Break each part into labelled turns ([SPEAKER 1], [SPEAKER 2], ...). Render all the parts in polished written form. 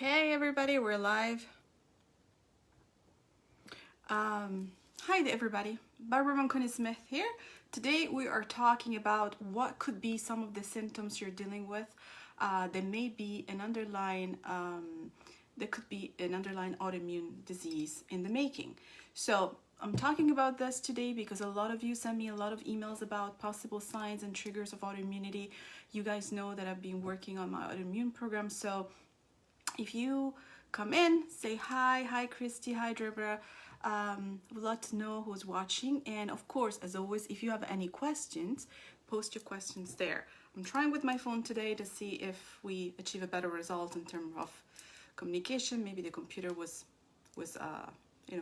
[SPEAKER 1] Okay, everybody, we're live. Hi there, everybody. Barbara Manconi Smith here. Today we are talking about what could be some of the symptoms you're dealing with. There may be an underlying, there could be an underlying autoimmune disease in the making. So I'm talking about this today because a lot of you send me a lot of emails about possible signs and triggers of autoimmunity. You guys know that I've been working on my autoimmune program, so if you come in, say hi Christy, hi Deborah. Would love to know who's watching, and of course, as always, if you have any questions, post your questions there. I'm trying with my phone today to see if we achieve a better result in terms of communication. Maybe the computer was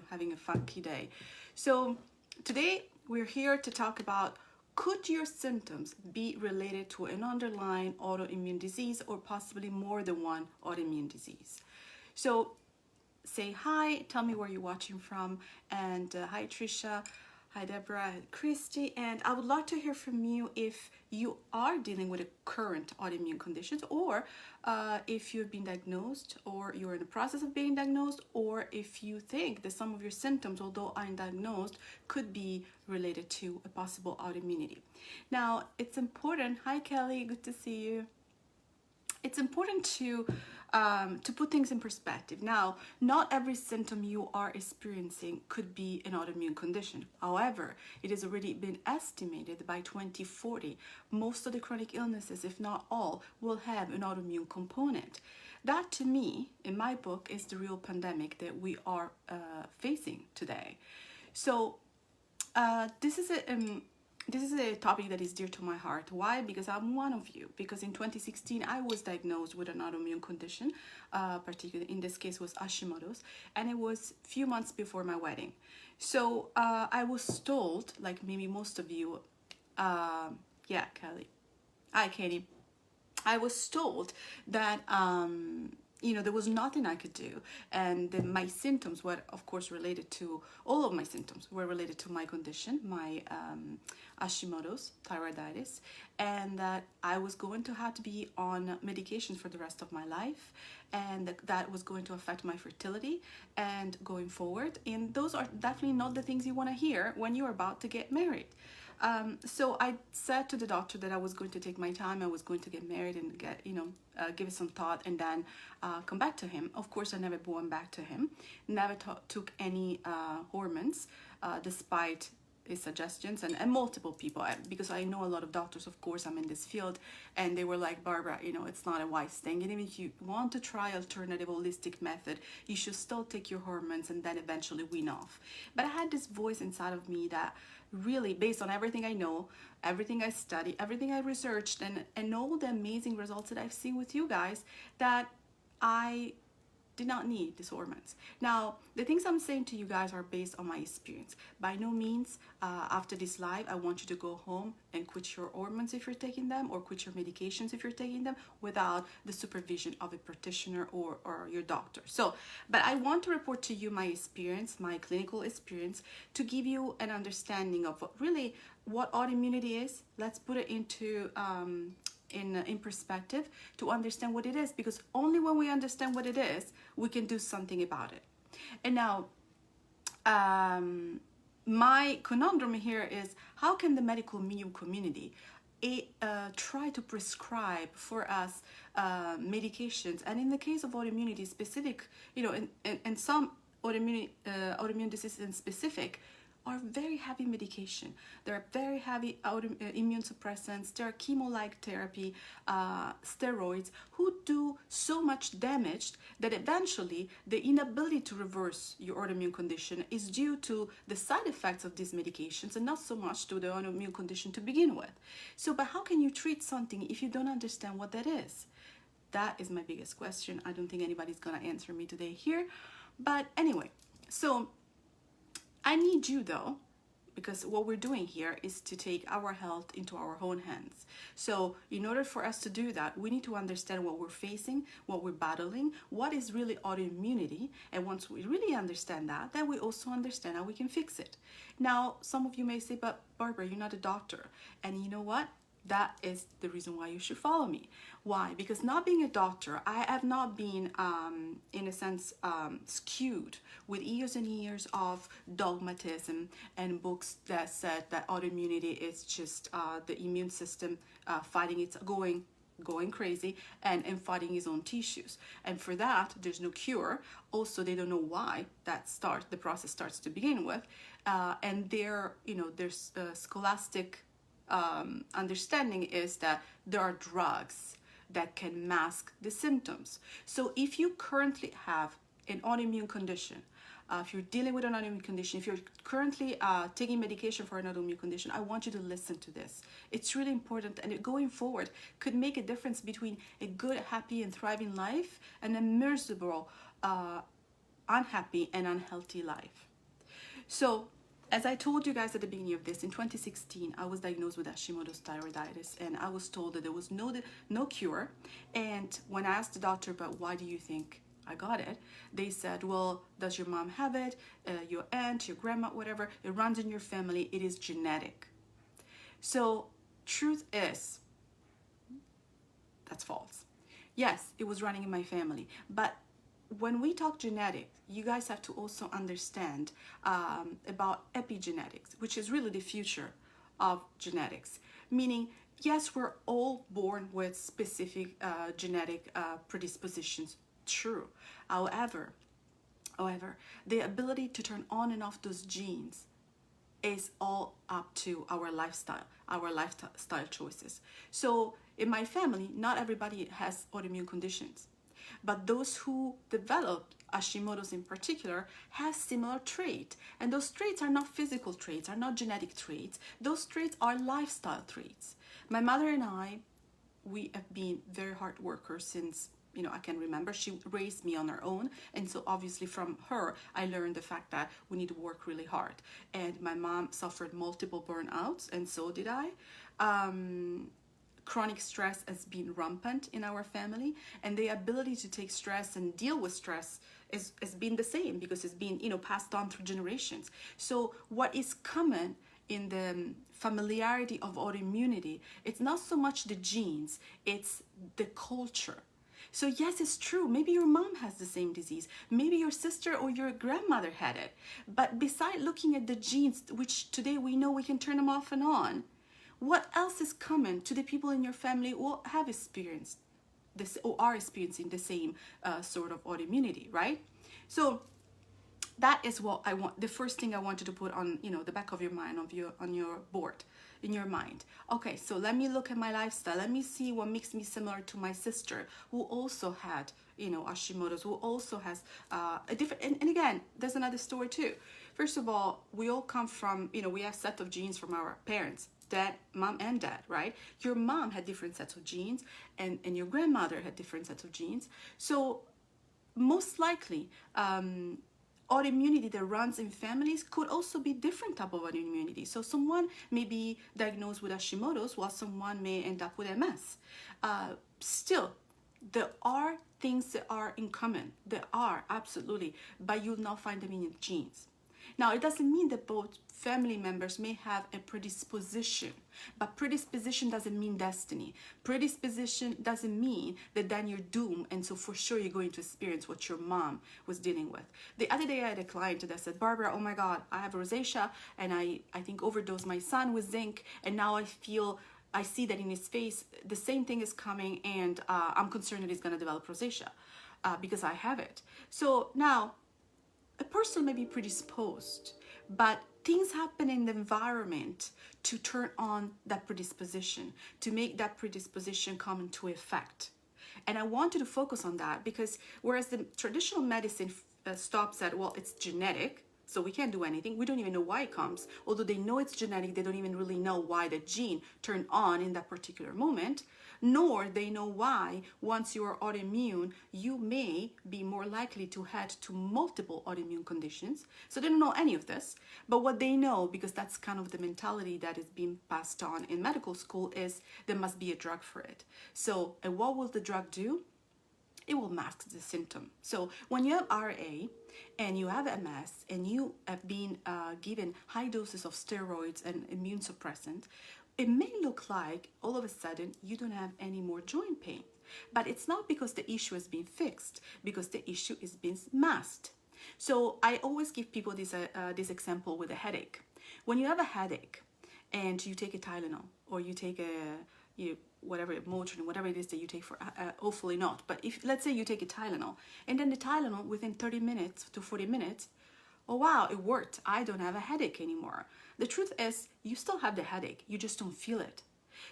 [SPEAKER 1] having a funky day. So today we're here to talk about, could your symptoms be related to an underlying autoimmune disease or possibly more than one autoimmune disease? So say hi, tell me where you're watching from, and hi Trisha, hi Deborah, Christy, and I would love to hear from you if you are dealing with a current autoimmune conditions, or if you've been diagnosed, or you're in the process of being diagnosed, or if you think that some of your symptoms, although undiagnosed, could be related to a possible autoimmunity. Now, it's important. Hi Kelly, good to see you. It's important to put things in perspective. Now, not every symptom you are experiencing could be an autoimmune condition. However, it has already been estimated by 2040, most of the chronic illnesses, if not all, will have an autoimmune component. That, to me, in my book, is the real pandemic that we are facing today. So this is a topic that is dear to my heart. Why? Because I'm one of you. Because in 2016, I was diagnosed with an autoimmune condition, particularly in this case was Hashimoto's, and it was a few months before my wedding. So I was told, like maybe most of you, yeah, Kelly. Hi, Katie. I was told that there was nothing I could do, and that my symptoms were, of course, related to, all of my symptoms were related to my condition, my Hashimoto's thyroiditis, and that I was going to have to be on medications for the rest of my life, and that was going to affect my fertility and going forward. And those are definitely not the things you want to hear when you're about to get married. So I said to the doctor that I was going to take my time, I was going to get married and give it some thought, and then come back to him. Of course, I never went back to him, never took any hormones, despite his suggestions and multiple people, because I know a lot of doctors, of course, I'm in this field, and they were like, Barbara, it's not a wise thing, and even if you want to try alternative holistic method, you should still take your hormones and then eventually wean off. But I had this voice inside of me that really, based on everything I know, everything I study, everything I researched, and all the amazing results that I've seen with you guys, that I did not need these hormones. Now, the things I'm saying to you guys are based on my experience. By no means, after this live, I want you to go home and quit your hormones if you're taking them, or quit your medications if you're taking them, without the supervision of a practitioner or your doctor. So, but I want to report to you my experience, my clinical experience, to give you an understanding of what autoimmunity is. Let's put it into in perspective to understand what it is, because only when we understand what it is, we can do something about it. And now, my conundrum here is, how can the medical community try to prescribe for us medications, and in the case of autoimmunity specific, and some autoimmune diseases in specific, are very heavy medication. There are very heavy immune suppressants. There are chemo-like therapy, steroids, who do so much damage that eventually the inability to reverse your autoimmune condition is due to the side effects of these medications, and not so much to the autoimmune condition to begin with. So, but how can you treat something if you don't understand what that is? That is my biggest question. I don't think anybody's gonna answer me today here. But anyway, so I need you though, because what we're doing here is to take our health into our own hands. So in order for us to do that, we need to understand what we're facing, what we're battling, what is really autoimmunity. And once we really understand that, then we also understand how we can fix it. Now, some of you may say, but Barbara, you're not a doctor. And you know what? that is the reason why you should follow me. Why? Because not being a doctor, I have not been, in a sense, skewed with years and years of dogmatism and books that said that autoimmunity is just the immune system fighting its going crazy and fighting his own tissues, and for that there's no cure. Also, they don't know why the process starts to begin with, and there's scholastic understanding is that there are drugs that can mask the symptoms. So if you currently have an autoimmune condition, if you're dealing with an autoimmune condition, if you're currently taking medication for an autoimmune condition, I want you to listen to this. It's really important, and going forward could make a difference between a good, happy, and thriving life and a miserable, unhappy, and unhealthy life. So, as I told you guys at the beginning of this, in 2016, I was diagnosed with Hashimoto's thyroiditis, and I was told that there was no cure. And when I asked the doctor, but why do you think I got it? They said, well, does your mom have it? Your aunt, your grandma, whatever, it runs in your family. It is genetic. So truth is, that's false. Yes, it was running in my family. But when we talk genetic, you guys have to also understand about epigenetics, which is really the future of genetics. Meaning, yes, we're all born with specific genetic predispositions. True. However, the ability to turn on and off those genes is all up to our lifestyle choices. So in my family, not everybody has autoimmune conditions, but those who developed Hashimoto's in particular has similar traits, and those traits are not physical traits, are not genetic traits. Those traits are lifestyle traits. My mother and I, we have been very hard workers since I can remember. She raised me on her own, and so obviously from her I learned the fact that we need to work really hard. And my mom suffered multiple burnouts, and so did I. Chronic stress has been rampant in our family, and the ability to take stress and deal with stress has been the same, because it's been passed on through generations. So what is common in the familiarity of autoimmunity, it's not so much the genes, it's the culture. So yes, it's true. Maybe your mom has the same disease. Maybe your sister or your grandmother had it. But beside looking at the genes, which today we know we can turn them off and on, what else is common to the people in your family who have experienced this or are experiencing the same sort of autoimmunity, right? So that is what I want. The first thing I wanted to put on, the back of your mind, on your board, in your mind. Okay, so let me look at my lifestyle. Let me see what makes me similar to my sister, who also had, Hashimoto's, who also has a different. And again, there's another story too. First of all, we all come from, we have a set of genes from our parents. Dad, mom and dad, right? Your mom had different sets of genes, and your grandmother had different sets of genes. So most likely, autoimmunity that runs in families could also be different type of autoimmunity. So someone may be diagnosed with Hashimoto's while someone may end up with MS. Still, there are things that are in common. There are, absolutely, but you'll not find them in your genes. Now, it doesn't mean that both family members may have a predisposition, but predisposition doesn't mean destiny. Predisposition doesn't mean that then you're doomed, and so for sure you're going to experience what your mom was dealing with. The other day I had a client that said, Barbara, oh my God, I have rosacea, and I think overdosed my son with zinc, and now I see that in his face, the same thing is coming, and I'm concerned that he's going to develop rosacea because I have it. So now, a person may be predisposed, but things happen in the environment to turn on that predisposition, to make that predisposition come into effect. And I wanted to focus on that because whereas the traditional medicine stops at, well, it's genetic, so we can't do anything. We don't even know why it comes. Although they know it's genetic, they don't even really know why the gene turned on in that particular moment, nor they know why once you are autoimmune, you may be more likely to head to multiple autoimmune conditions. So they don't know any of this. But what they know, because that's kind of the mentality that is being passed on in medical school, is there must be a drug for it. So, and what will the drug do? It will mask the symptom. So when you have RA and you have MS and you have been given high doses of steroids and immune suppressant, it may look like all of a sudden you don't have any more joint pain. But it's not because the issue has been fixed, because the issue is being masked. So I always give people this example with a headache. When you have a headache and you take a Tylenol, or you take whatever Motrin, whatever it is that you take for, hopefully not, but if let's say you take a Tylenol, and then the Tylenol within 30 minutes to 40 minutes, oh wow, it worked, I don't have a headache anymore. The truth is, you still have the headache, you just don't feel it.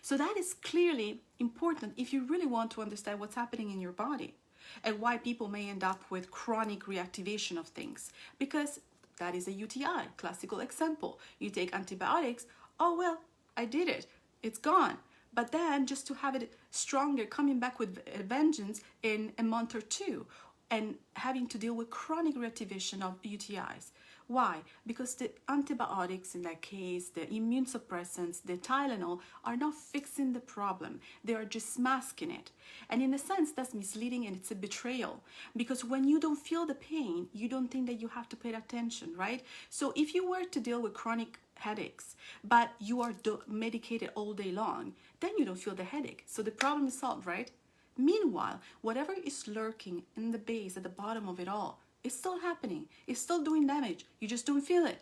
[SPEAKER 1] So that is clearly important if you really want to understand what's happening in your body and why people may end up with chronic reactivation of things. Because that is a UTI, classical example. You take antibiotics, oh well, I did it, it's gone. But then just to have it stronger, coming back with a vengeance in a month or two, and having to deal with chronic reactivation of UTIs. Why? Because the antibiotics in that case, the immune suppressants, the Tylenol, are not fixing the problem. They are just masking it. And in a sense, that's misleading and it's a betrayal. Because when you don't feel the pain, you don't think that you have to pay attention, right? So if you were to deal with chronic headaches, but you are medicated all day long, then you don't feel the headache. So the problem is solved, right? Meanwhile, whatever is lurking in the base, at the bottom of it all, it's still happening. It's still doing damage. You just don't feel it.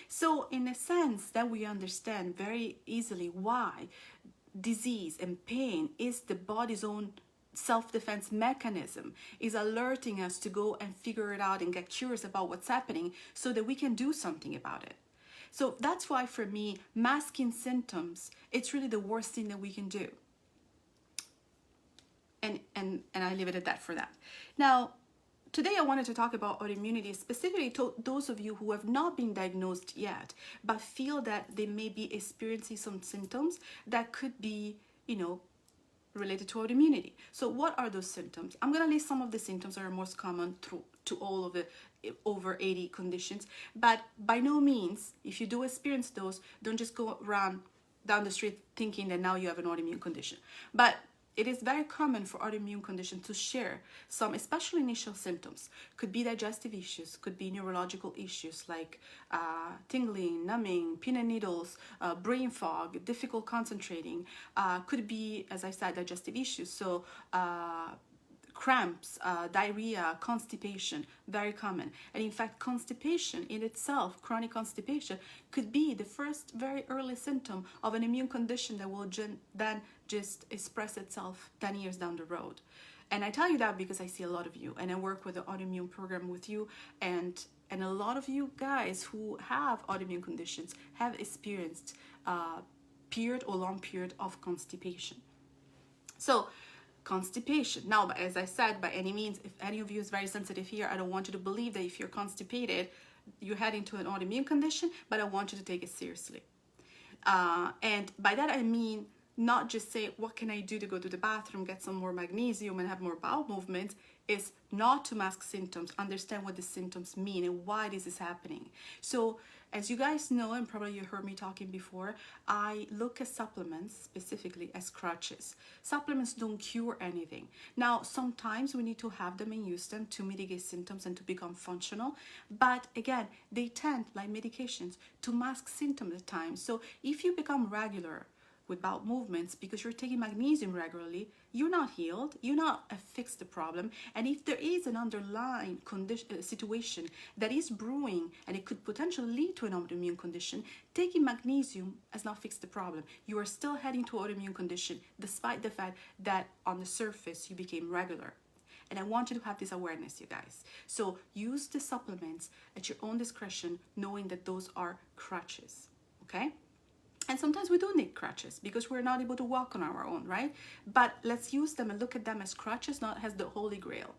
[SPEAKER 1] So in a sense that we understand very easily why disease and pain is the body's own self-defense mechanism, is alerting us to go and figure it out and get curious about what's happening so that we can do something about it. So that's why for me, masking symptoms, it's really the worst thing that we can do. And I leave it at that for that. Now, today I wanted to talk about autoimmunity, specifically to those of you who have not been diagnosed yet, but feel that they may be experiencing some symptoms that could be, related to autoimmunity. So what are those symptoms? I'm going to list some of the symptoms that are most common to all of the over 80 conditions, but by no means, if you do experience those, don't just go run down the street thinking that now you have an autoimmune condition. But it is very common for autoimmune conditions to share some, especially initial symptoms. Could be digestive issues, could be neurological issues like tingling, numbing, pin and needles, brain fog, difficult concentrating. Could be, as I said, digestive issues. So cramps, diarrhea, constipation, very common. And in fact, constipation in itself, chronic constipation, could be the first very early symptom of an immune condition that will then just express itself 10 years down the road. And I tell you that because I see a lot of you, and I work with the autoimmune program with you, and a lot of you guys who have autoimmune conditions have experienced period or long period of constipation. So constipation. Now, as I said, by any means, if any of you is very sensitive here, I don't want you to believe that if you're constipated, you're heading to an autoimmune condition, but I want you to take it seriously. And by that, I mean, not just say, what can I do to go to the bathroom, get some more magnesium and have more bowel movements, is not to mask symptoms, understand what the symptoms mean and why this is happening. So as you guys know, and probably you heard me talking before, I look at supplements specifically as crutches. Supplements don't cure anything. Now, sometimes we need to have them and use them to mitigate symptoms and to become functional. But again, they tend, like medications, to mask symptoms at times. So if you become regular with bowel movements because you're taking magnesium regularly, you're not healed, you're not fixed the problem. And if there is an underlying situation that is brewing and it could potentially lead to an autoimmune condition, taking magnesium has not fixed the problem. You are still heading to autoimmune condition despite the fact that on the surface you became regular. And I want you to have this awareness, you guys. So use the supplements at your own discretion, knowing that those are crutches, okay? And sometimes we do need crutches because we're not able to walk on our own, right? But let's use them and look at them as crutches, not as the holy grail.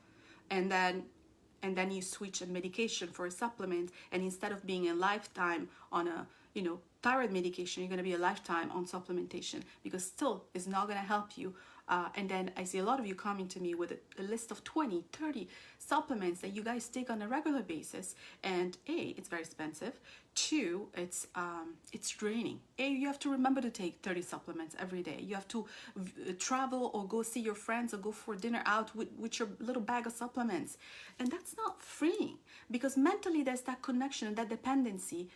[SPEAKER 1] And then you switch a medication for a supplement, and instead of being a lifetime on a thyroid medication, you're going to be a lifetime on supplementation, because still it's not going to help you. And then I see a lot of you coming to me with a list of 20, 30 supplements that you guys take on a regular basis. And A, it's very expensive. 2, it's draining. A, you have to remember to take 30 supplements every day. You have to travel or go see your friends or go for dinner out with your little bag of supplements. And that's not freeing, because mentally there's that connection and that dependency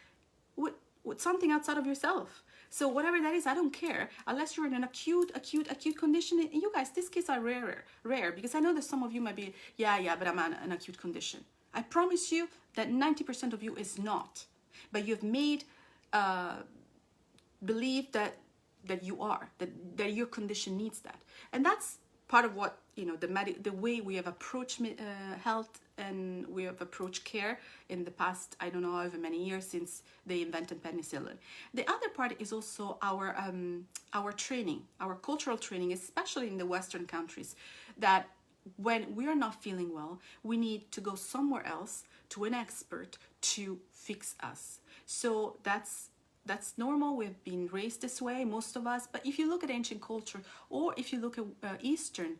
[SPEAKER 1] with something outside of yourself. So whatever that is, I don't care. Unless you're in an acute condition. And you guys, these cases are rare, because I know that some of you might be, yeah, but I'm in an acute condition. I promise you that 90% of you is not. But you've made believe that you are, that your condition needs that. And that's part of what, the way we have approached health, and we have approached care in the past, I don't know, however many years since they invented penicillin. The other part is also our training, our cultural training, especially in the Western countries, that when we are not feeling well, we need to go somewhere else to an expert to fix us. So that's normal. We've been raised this way, most of us. But if you look at ancient culture, or if you look at Eastern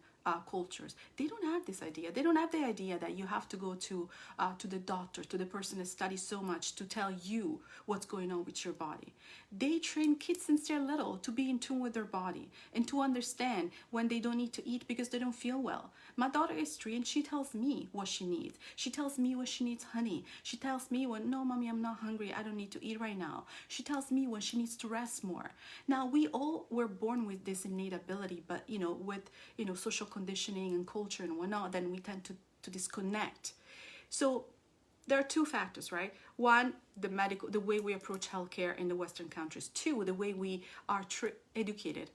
[SPEAKER 1] cultures, they don't have this idea. They don't have the idea that you have to go to the doctor, to the person that studies so much to tell you what's going on with your body. They train kids since they're little to be in tune with their body and to understand when they don't need to eat because they don't feel well. My daughter is 3 and she tells me what she needs. She tells me when she needs honey. She tells me when, no, mommy, I'm not hungry. I don't need to eat right now. She tells me when she needs to rest more. Now, we all were born with this innate ability, but, with, social conditioning and culture and whatnot, then we tend to disconnect. So there are 2 factors, right? 1, the way we approach healthcare in the Western countries. 2, the way we are educated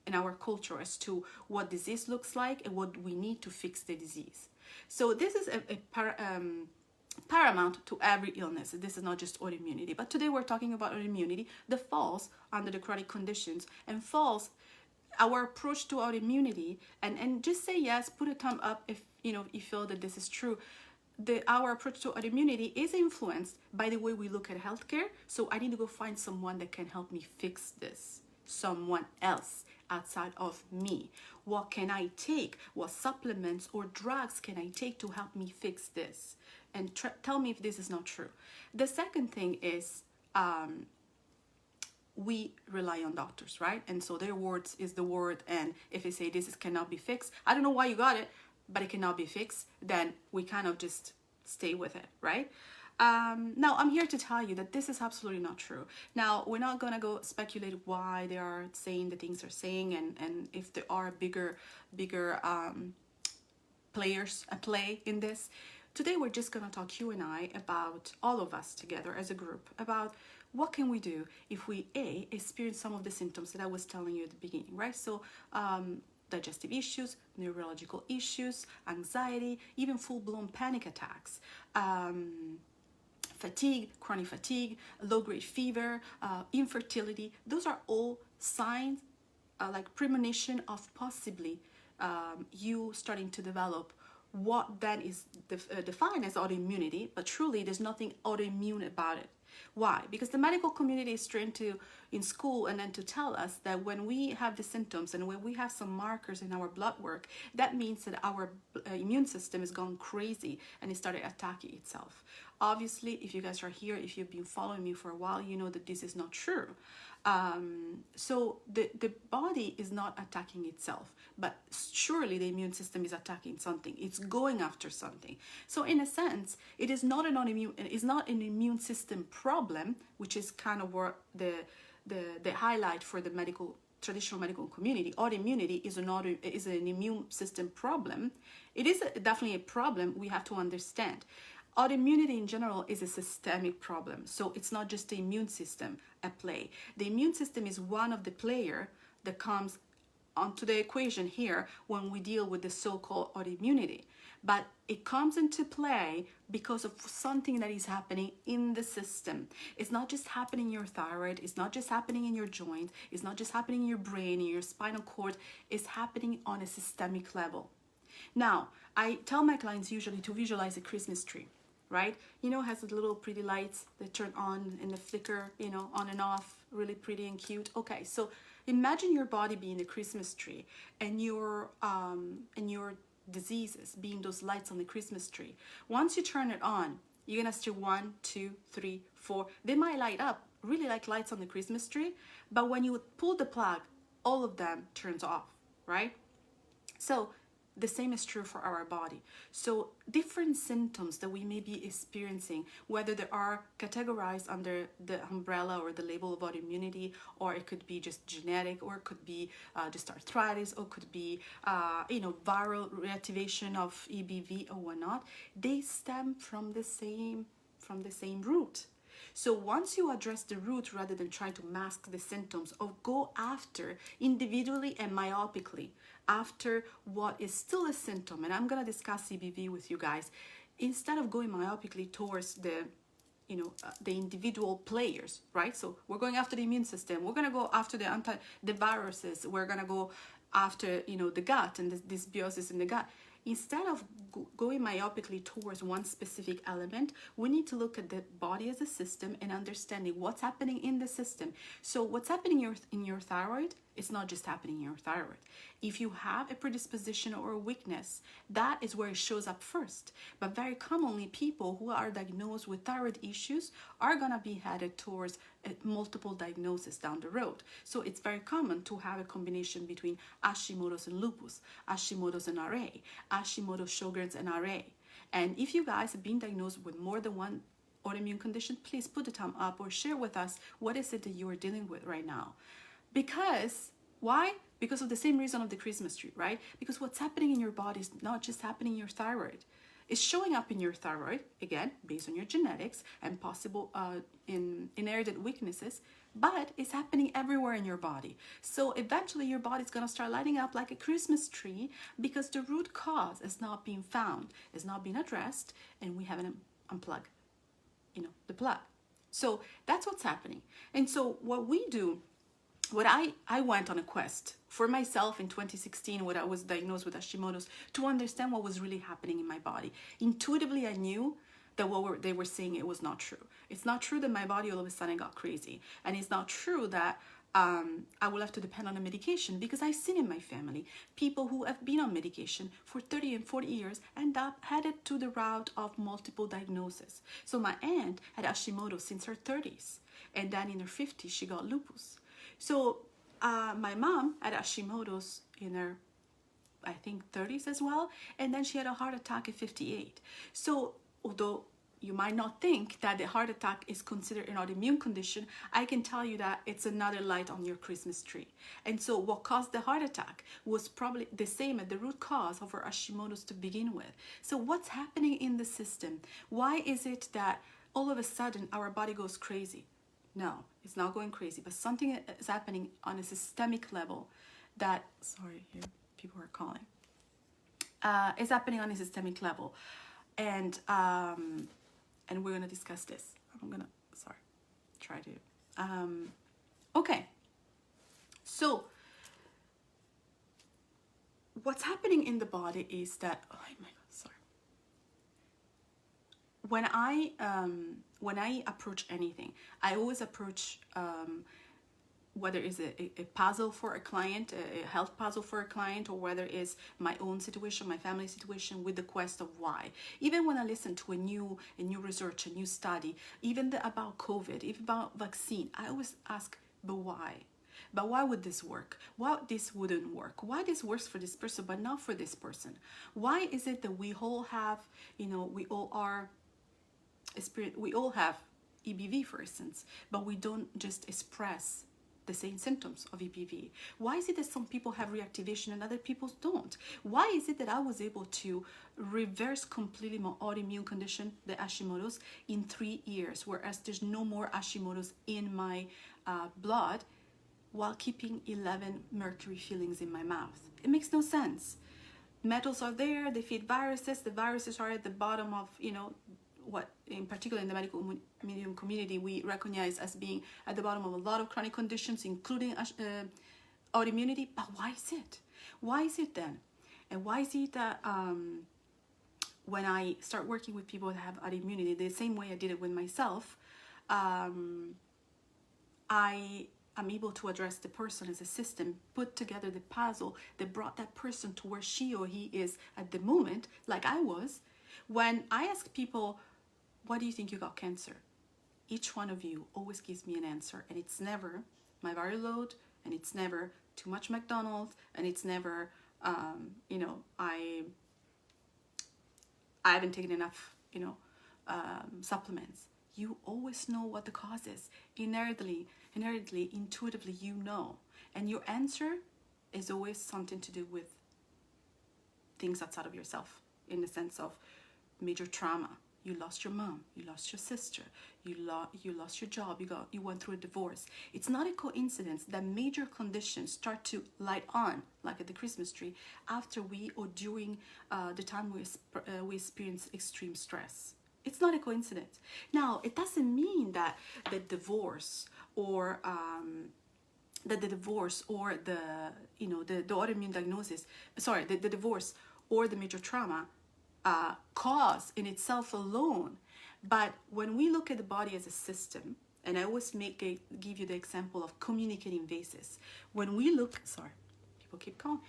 [SPEAKER 1] in our culture as to what disease looks like and what we need to fix the disease. So this is paramount to every illness. This is not just autoimmunity, but today we're talking about autoimmunity that falls under the chronic conditions and falls our approach to autoimmunity. And just say yes, put a thumb up if you feel that this is true. Our approach to autoimmunity is influenced by the way we look at healthcare. So I need to go find someone that can help me fix this. Someone else outside of me. What can I take? What supplements or drugs can I take to help me fix this? And tell me if this is not true. The second thing is we rely on doctors, right? And so their words is the word. And if they say this cannot be fixed, I don't know why you got it, but it cannot be fixed, then we kind of just stay with it, right? Now, I'm here to tell you that this is absolutely not true. Now, we're not going to go speculate why they are saying the things they're saying and if there are bigger players at play in this. Today, we're just going to talk, you and I, about all of us together as a group, about what can we do if we, experience some of the symptoms that I was telling you at the beginning, right? So, digestive issues, neurological issues, anxiety, even full-blown panic attacks, fatigue, chronic fatigue, low-grade fever, infertility. Those are all signs, like premonition of possibly you starting to develop what then is defined as autoimmunity, but truly there's nothing autoimmune about it. Why? Because the medical community is trained in school and then to tell us that when we have the symptoms and when we have some markers in our blood work, that means that our immune system has gone crazy and it started attacking itself. Obviously, if you guys are here, if you've been following me for a while, you know that this is not true. So the body is not attacking itself, but surely the immune system is attacking something. It's going after something. So in a sense, it is not an immune system problem, which is kind of what the highlight for the traditional medical community. Autoimmunity is an immune system problem. It is definitely a problem we have to understand. Autoimmunity in general is a systemic problem. So it's not just the immune system at play. The immune system is one of the players that comes onto the equation here when we deal with the so-called autoimmunity. But it comes into play because of something that is happening in the system. It's not just happening in your thyroid. It's not just happening in your joint. It's not just happening in your brain, in your spinal cord. It's happening on a systemic level. Now, I tell my clients usually to visualize a Christmas tree, right? Has the little pretty lights that turn on and the flicker, on and off, really pretty and cute. Okay, so imagine your body being a Christmas tree and your diseases being those lights on the Christmas tree. Once you turn it on, you're gonna see 1, 2, 3, 4. They might light up really like lights on the Christmas tree, but when you pull the plug, all of them turns off, right? So the same is true for our body. So different symptoms that we may be experiencing, whether they are categorized under the umbrella or the label of autoimmunity, or it could be just genetic, or it could be just arthritis, or it could be viral reactivation of EBV or whatnot, they stem from the same root. So once you address the root rather than trying to mask the symptoms, or go after individually and myopically after what is still a symptom, and I'm going to discuss CBV with you guys, instead of going myopically towards the individual players, right? So we're going after the immune system, we're going to go after the viruses, we're going to go after the gut and this dysbiosis in the gut. Instead of going myopically towards one specific element, we need to look at the body as a system and understanding what's happening in the system. So what's happening in your thyroid, it's not just happening in your thyroid. If you have a predisposition or a weakness, that is where it shows up first. But very commonly, people who are diagnosed with thyroid issues are gonna be headed towards multiple diagnoses down the road. So it's very common to have a combination between Hashimoto's and lupus, Hashimoto's and RA, Hashimoto's, Sjogren's and RA. And if you guys have been diagnosed with more than one autoimmune condition, please put a thumb up or share with us what is it that you are dealing with right now. Because, why? Because of the same reason of the Christmas tree, right? Because what's happening in your body is not just happening in your thyroid. It's showing up in your thyroid, again, based on your genetics and possible inherited weaknesses, but it's happening everywhere in your body. So eventually your body's gonna start lighting up like a Christmas tree because the root cause is not being found, is not being addressed, and we haven't unplugged, the plug. So that's what's happening. And so what we do, what I went on a quest for myself in 2016 when I was diagnosed with Hashimoto's to understand what was really happening in my body. Intuitively, I knew that what they were saying, it was not true. It's not true that my body all of a sudden got crazy. And it's not true that I will have to depend on a medication, because I've seen in my family people who have been on medication for 30 and 40 years end up headed to the route of multiple diagnoses. So my aunt had Hashimoto's since her 30s, and then in her 50s she got lupus. So my mom had Hashimoto's in her, I think, 30s as well, and then she had a heart attack at 58. So although you might not think that the heart attack is considered an autoimmune condition, I can tell you that it's another light on your Christmas tree. And so what caused the heart attack was probably the same as the root cause of her Hashimoto's to begin with. So what's happening in the system? Why is it that all of a sudden our body goes crazy? No, it's not going crazy, but something is happening on a systemic level that, sorry, here people are calling, is happening on a systemic level. And we're going to discuss this. I'm going to, try to, okay. So what's happening in the body is that, oh my God, sorry. When I approach anything, I always approach whether it's a puzzle for a client, a health puzzle for a client, or whether it's my own situation, my family situation, with the quest of why. Even when I listen to a new research, a new study, even about COVID, even about vaccine, I always ask, but why? But why would this work? Why this wouldn't work? Why this works for this person but not for this person? Why is it that we all have, we all are we all have EBV, for instance, but we don't just express the same symptoms of EBV? Why is it that some people have reactivation and other people don't? Why is it that I was able to reverse completely my autoimmune condition, the Hashimoto's, in 3 years, whereas there's no more Hashimoto's in my blood, while keeping 11 mercury fillings in my mouth? It makes no sense. Metals are there, they feed viruses, the viruses are at the bottom of, what in particular in the medical medium community we recognize as being at the bottom of a lot of chronic conditions, including autoimmunity. But why is it? Why is it then? And why is it that when I start working with people that have autoimmunity, the same way I did it with myself, I'm able to address the person as a system, put together the puzzle that brought that person to where she or he is at the moment, like I was. When I ask people, why do you think you got cancer? Each one of you always gives me an answer, and it's never my viral load, and it's never too much McDonald's, and it's never you know, I haven't taken enough, you know, supplements. You always know what the cause is. Inherently, intuitively, you know. And your answer is always something to do with things outside of yourself, in the sense of major trauma. You lost your mom, you lost your sister, you lost your job, you went through a divorce. It's not a coincidence that major conditions start to light on, like at the Christmas tree, after we or during the time we experience extreme stress. It's not a coincidence. Now, it doesn't mean that the divorce or the you know, the autoimmune diagnosis, sorry, the divorce or the major trauma cause in itself alone. But when we look at the body as a system, and I always give you the example of communicating vases. When we look, sorry, people keep calling.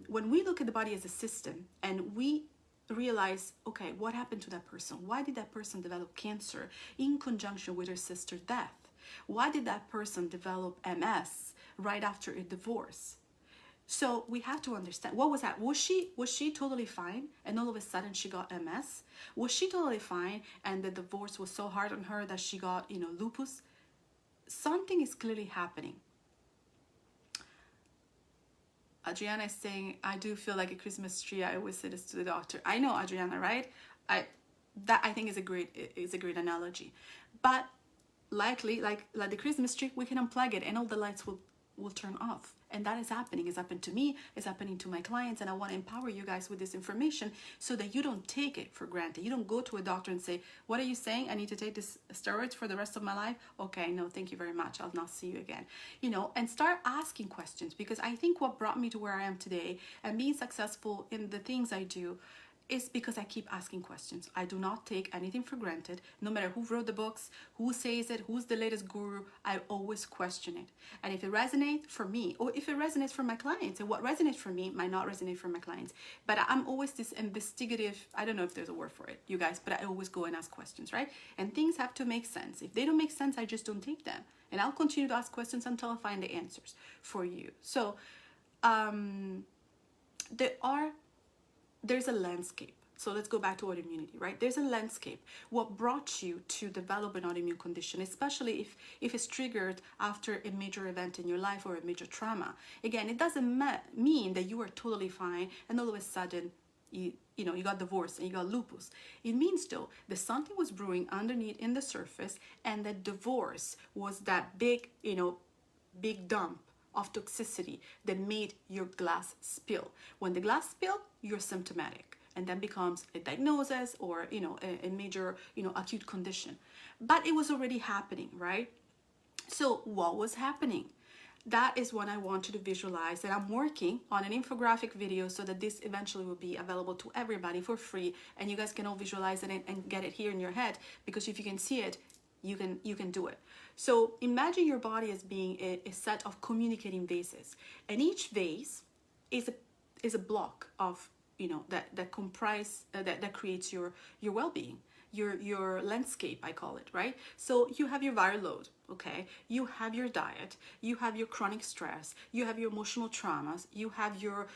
[SPEAKER 1] When we look at the body as a system and we realize, okay, what happened to that person? Why did that person develop cancer in conjunction with her sister's death? Why did that person develop MS right after a divorce? So we have to understand, what was that? Was she totally fine and all of a sudden she got MS? Was she totally fine and the divorce was so hard on her that she got, you know, lupus? Something is clearly happening. Adriana is saying, I do feel like a Christmas tree. I always say this to the doctor. I know, Adriana, right? That I think is a great analogy. But likely, like the Christmas tree, we can unplug it and all the lights will turn off. And that is happening. It's happened to me. It's happening to my clients. And I want to empower you guys with this information so that you don't take it for granted. You don't go to a doctor and say, what are you saying? I need to take this steroids for the rest of my life? Okay, no, thank you very much. I'll not see you again. You know, and start asking questions, because I think what brought me to where I am today and being successful in the things I do is because I keep asking questions. I do not take anything for granted. No matter who wrote the books, who says it, who's the latest guru, I always question it. And if it resonates for me, or if it resonates for my clients, and what resonates for me might not resonate for my clients. But I'm always this investigative, I don't know if there's a word for it, you guys, but I always go and ask questions, right? And things have to make sense. If they don't make sense, I just don't take them. And I'll continue to ask questions until I find the answers for you. So there's a landscape. So let's go back to autoimmunity, right? There's a landscape. What brought you to develop an autoimmune condition, especially if it's triggered after a major event in your life or a major trauma. Again, it doesn't mean that you were totally fine and all of a sudden you got divorced and you got lupus. It means though that something was brewing underneath in the surface, and that divorce was that big dump of toxicity that made your glass spill. When the glass spill, you're symptomatic, and then becomes a diagnosis or a major acute condition. But it was already happening, right? So what was happening? That is what I want you to visualize, and I'm working on an infographic video so that this eventually will be available to everybody for free, and you guys can all visualize it and get it here in your head, because if you can see it, you can do it. So imagine your body as being a set of communicating vases, and each vase is a block of that creates your well-being, your landscape, I call it, right? So you have your viral load, okay? You have your diet, you have your chronic stress, you have your emotional traumas, you have your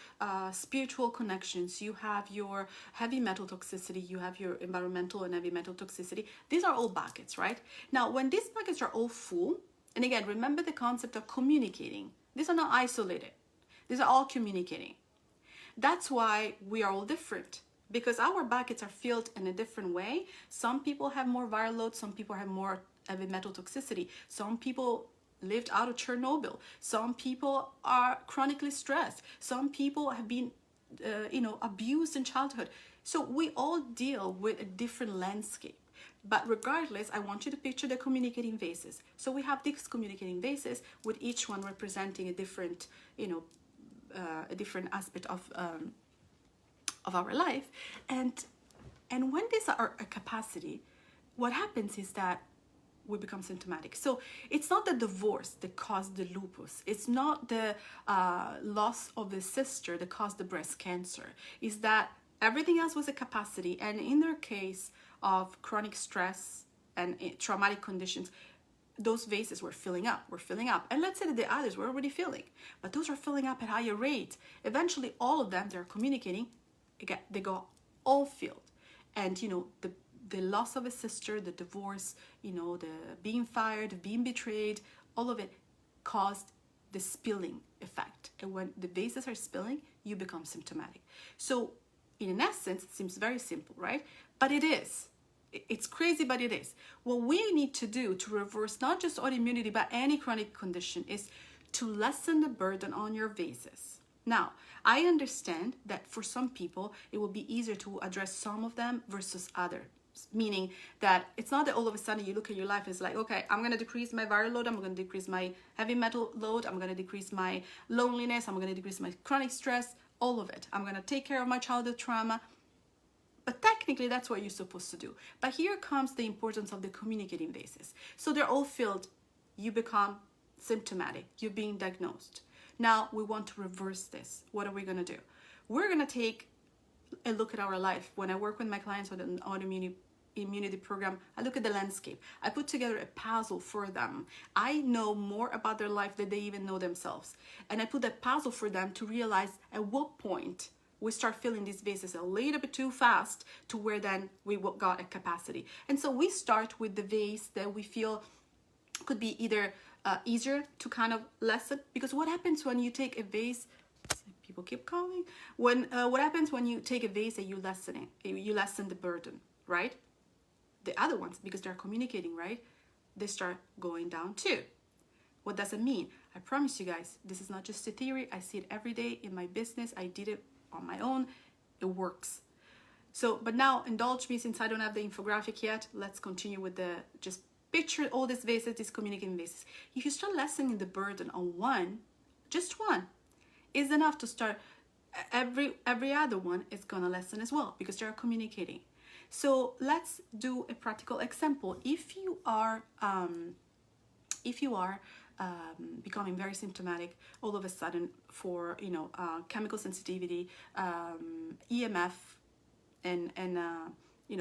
[SPEAKER 1] spiritual connections, you have your heavy metal toxicity, you have your environmental and heavy metal toxicity. These are all buckets, right? Now, when these buckets are all full, and again, remember the concept of communicating. These are not isolated. These are all communicating. That's why we are all different, because our buckets are filled in a different way. Some people have more viral load, some people have more heavy metal toxicity, some people lived out of Chernobyl, some people are chronically stressed, some people have been abused in childhood. So we all deal with a different landscape. But regardless, I want you to picture the communicating vases. So we have these communicating vases, with each one representing a different a different aspect of our life, and when these are a capacity, what happens is that we become symptomatic. So it's not the divorce that caused the lupus. It's not the loss of the sister that caused the breast cancer. It's that everything else was a capacity, and in their case of chronic stress and traumatic conditions, those vases were filling up, and let's say that the others were already filling, but those are filling up at higher rate. Eventually, all of them, they're communicating, they go all filled. And the loss of a sister, the divorce, the being fired, being betrayed, all of it caused the spilling effect. And when the vases are spilling, you become symptomatic. So in essence, it seems very simple, right? But it is. It's crazy, but it is. What we need to do to reverse not just autoimmunity, but any chronic condition is to lessen the burden on your vases. Now, I understand that for some people, it will be easier to address some of them versus others. Meaning that it's not that all of a sudden you look at your life and it's like, okay, I'm going to decrease my viral load, I'm going to decrease my heavy metal load, I'm going to decrease my loneliness, I'm going to decrease my chronic stress, all of it. I'm going to take care of my childhood trauma. But technically, that's what you're supposed to do. But here comes the importance of the communicating vases. So they're all filled. You become symptomatic. You're being diagnosed. Now, we want to reverse this. What are we going to do? We're going to take a look at our life. When I work with my clients with an autoimmunity program, I look at the landscape. I put together a puzzle for them. I know more about their life than they even know themselves. And I put that puzzle for them to realize at what point we start filling these vases a little bit too fast to where then we got a capacity. And so we start with the vase that we feel could be either easier to kind of lessen. Because what happens when you take a vase, people keep calling, what happens when you take a vase and you lessen the burden, right? The other ones, because they're communicating, right? They start going down too. What does it mean? I promise you guys, this is not just a theory. I see it every day in my business. I did it on my own. It works. So, but now indulge me since I don't have the infographic yet. Let's continue with just picture all these vases, these communicating vases. If you start lessening the burden on one, just one, is enough to start. Every other one is gonna lessen as well because they're communicating. So let's do a practical example. If you are becoming very symptomatic all of a sudden for chemical sensitivity, EMF, and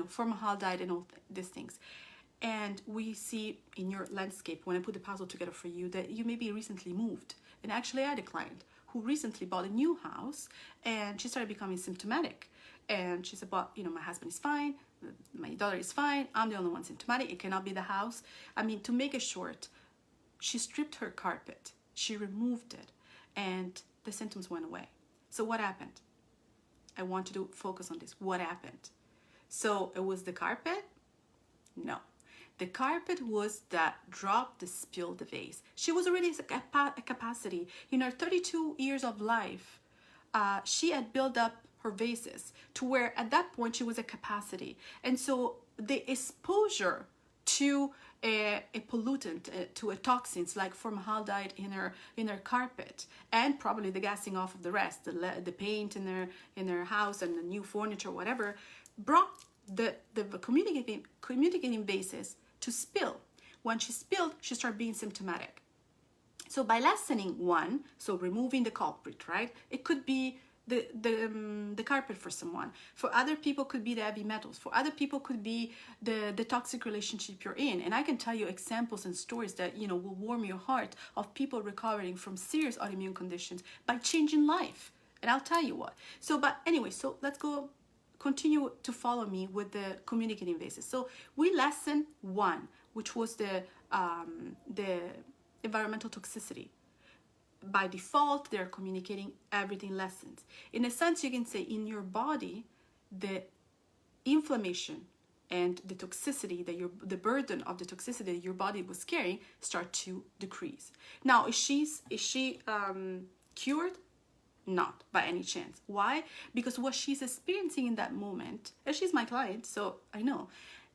[SPEAKER 1] formaldehyde and all these things, and we see in your landscape when I put the puzzle together for you that you maybe recently moved. And actually, I had a client who recently bought a new house and she started becoming symptomatic. And she said, "But my husband is fine, my daughter is fine. I'm the only one symptomatic. It cannot be the house." I mean, to make it short, she stripped her carpet, she removed it, and the symptoms went away. So what happened? I want you to focus on this. What happened? So it was the carpet? No. The carpet was that drop, the spill, the vase. She was already at a capacity. In her 32 years of life, she had built up her vases to where at that point she was at capacity. And so the exposure to a pollutant, to a toxins like formaldehyde in her carpet, and probably the gassing off of the rest, the paint in their house and the new furniture, whatever, brought the communicating vases to spill. When she spilled, she started being symptomatic. So by lessening one, so removing the culprit, right? It could be the carpet for someone. For other people, could be the heavy metals. For other people, could be the toxic relationship you're in. And I can tell you examples and stories that will warm your heart of people recovering from serious autoimmune conditions by changing life. And I'll tell you what. So, but anyway, so let's continue to follow me with the communicating vases. So we lessen one, which was the environmental toxicity. By default, they're communicating, everything lessens. In a sense, you can say in your body, the inflammation and the toxicity the burden of the toxicity that your body was carrying start to decrease. Now, is she cured? Not by any chance. Why? Because what she's experiencing in that moment, and she's my client, so I know,